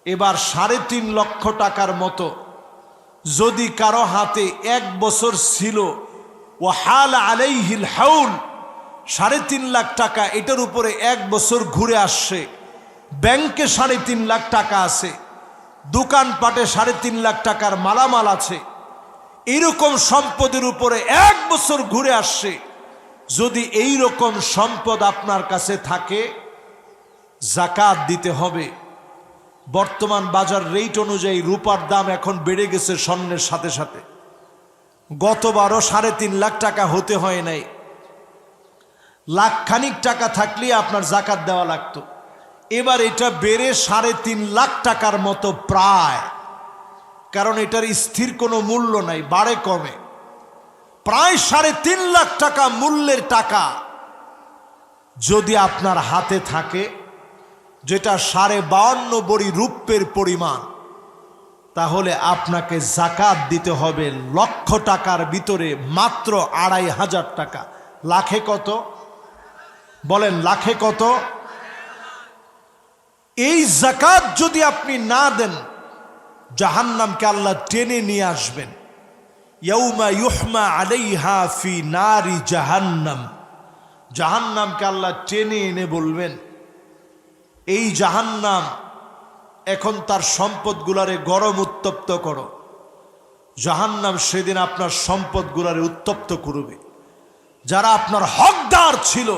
এবার 3.5 লক্ষ টাকার মতো যদি কারো হাতে 1 বছর ছিল, ও হাল আলাইহিল হাউল, 3.5 লাখ টাকা, এটার উপরে 1 বছর ঘুরে আসছে, ব্যাংকে 3.5 লাখ টাকা আছে, দোকানপাটে 3.5 লাখ টাকার মালামাল আছে, এইরকম সম্পদের উপরে 1 বছর ঘুরে আসছে, যদি এই রকম সম্পদ আপনার কাছে থাকে, যাকাত দিতে হবে। বর্তমান বাজার রেট অনুযায়ী রূপার দাম এখন বেড়ে গেছে স্বর্ণের সাথে সাথে। গতবারও 3.5 লাখ টাকা হতে হয় নাই, লাখখানিক টাকা থাকলে আপনার যাকাত দেওয়া লাগতো। এবার এটা বেড়ে 3.5 লাখ টাকার মতো প্রায়, কারণ এটার স্থির কোনো মূল্য নাই, বাড়ে কমে। প্রায় 3.5 লাখ টাকা মূল্যের টাকা যদি আপনার হাতে থাকে, যেটা 52.5 বড়ি রূপের পরিমাণ, তাহলে আপনাকে যাকাত দিতে হবে লক্ষ টাকার ভিতরে মাত্র 2,500 টাকা। লাখে কত বলেন? লাখে কত? এই যাকাত যদি আপনি না দেন, জাহান্নামকে আল্লাহ টেনে নিয়ে আসবেন। ইয়াউমা ইউহমা আলাইহা ফি নারি জাহান্নাম, জাহান্নামকে আল্লাহ টেনে এনে বলবেন এই জাহান্নাম এখন তার সম্পদগুলারে গরম উত্তপ্ত করো। জাহান্নাম সেদিন আপনার সম্পদগুলারে উত্তপ্ত করবে। যারা আপনার হকদার ছিল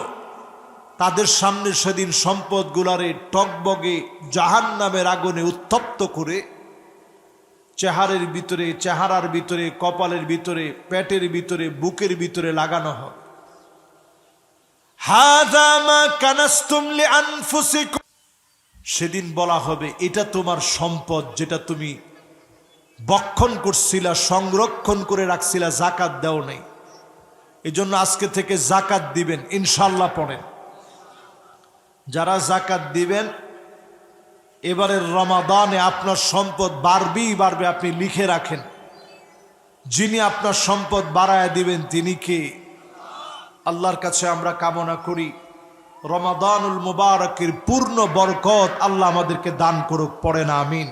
তাদের সামনে সেদিন সম্পদগুলারে টকবগে জাহান্নামের আগুনে উত্তপ্ত করে চেহারার ভিতরে, কপালের ভিতরে, পেটের ভিতরে, বুকের ভিতরে লাগানো হবে। হাযা মা কানাসতুম লিআনফুসিকুম, সেদিন বলা হবে এটা তোমার সম্পদ, যেটা তুমি বক্ষণ করছিলা, সংরক্ষণ করে রাখছিলা, যাকাত দাও নাই। এজন্য আজকে থেকে যাকাত দিবেন ইনশাআল্লাহ। পড়েন, যারা যাকাত দিবেন এবারের রমাদানে আপনার সম্পদ বাড়বেই বাড়বে। আপনি লিখে রাখেন, যিনি আপনার সম্পদ বাড়ায় দিবেন তিনি কে? আল্লাহর কাছে আমরা কামনা করি রমাদানুল মুবারকের পূর্ণ বরকত আল্লাহ আমাদেরকে দান করুক। পড়েন আমিন।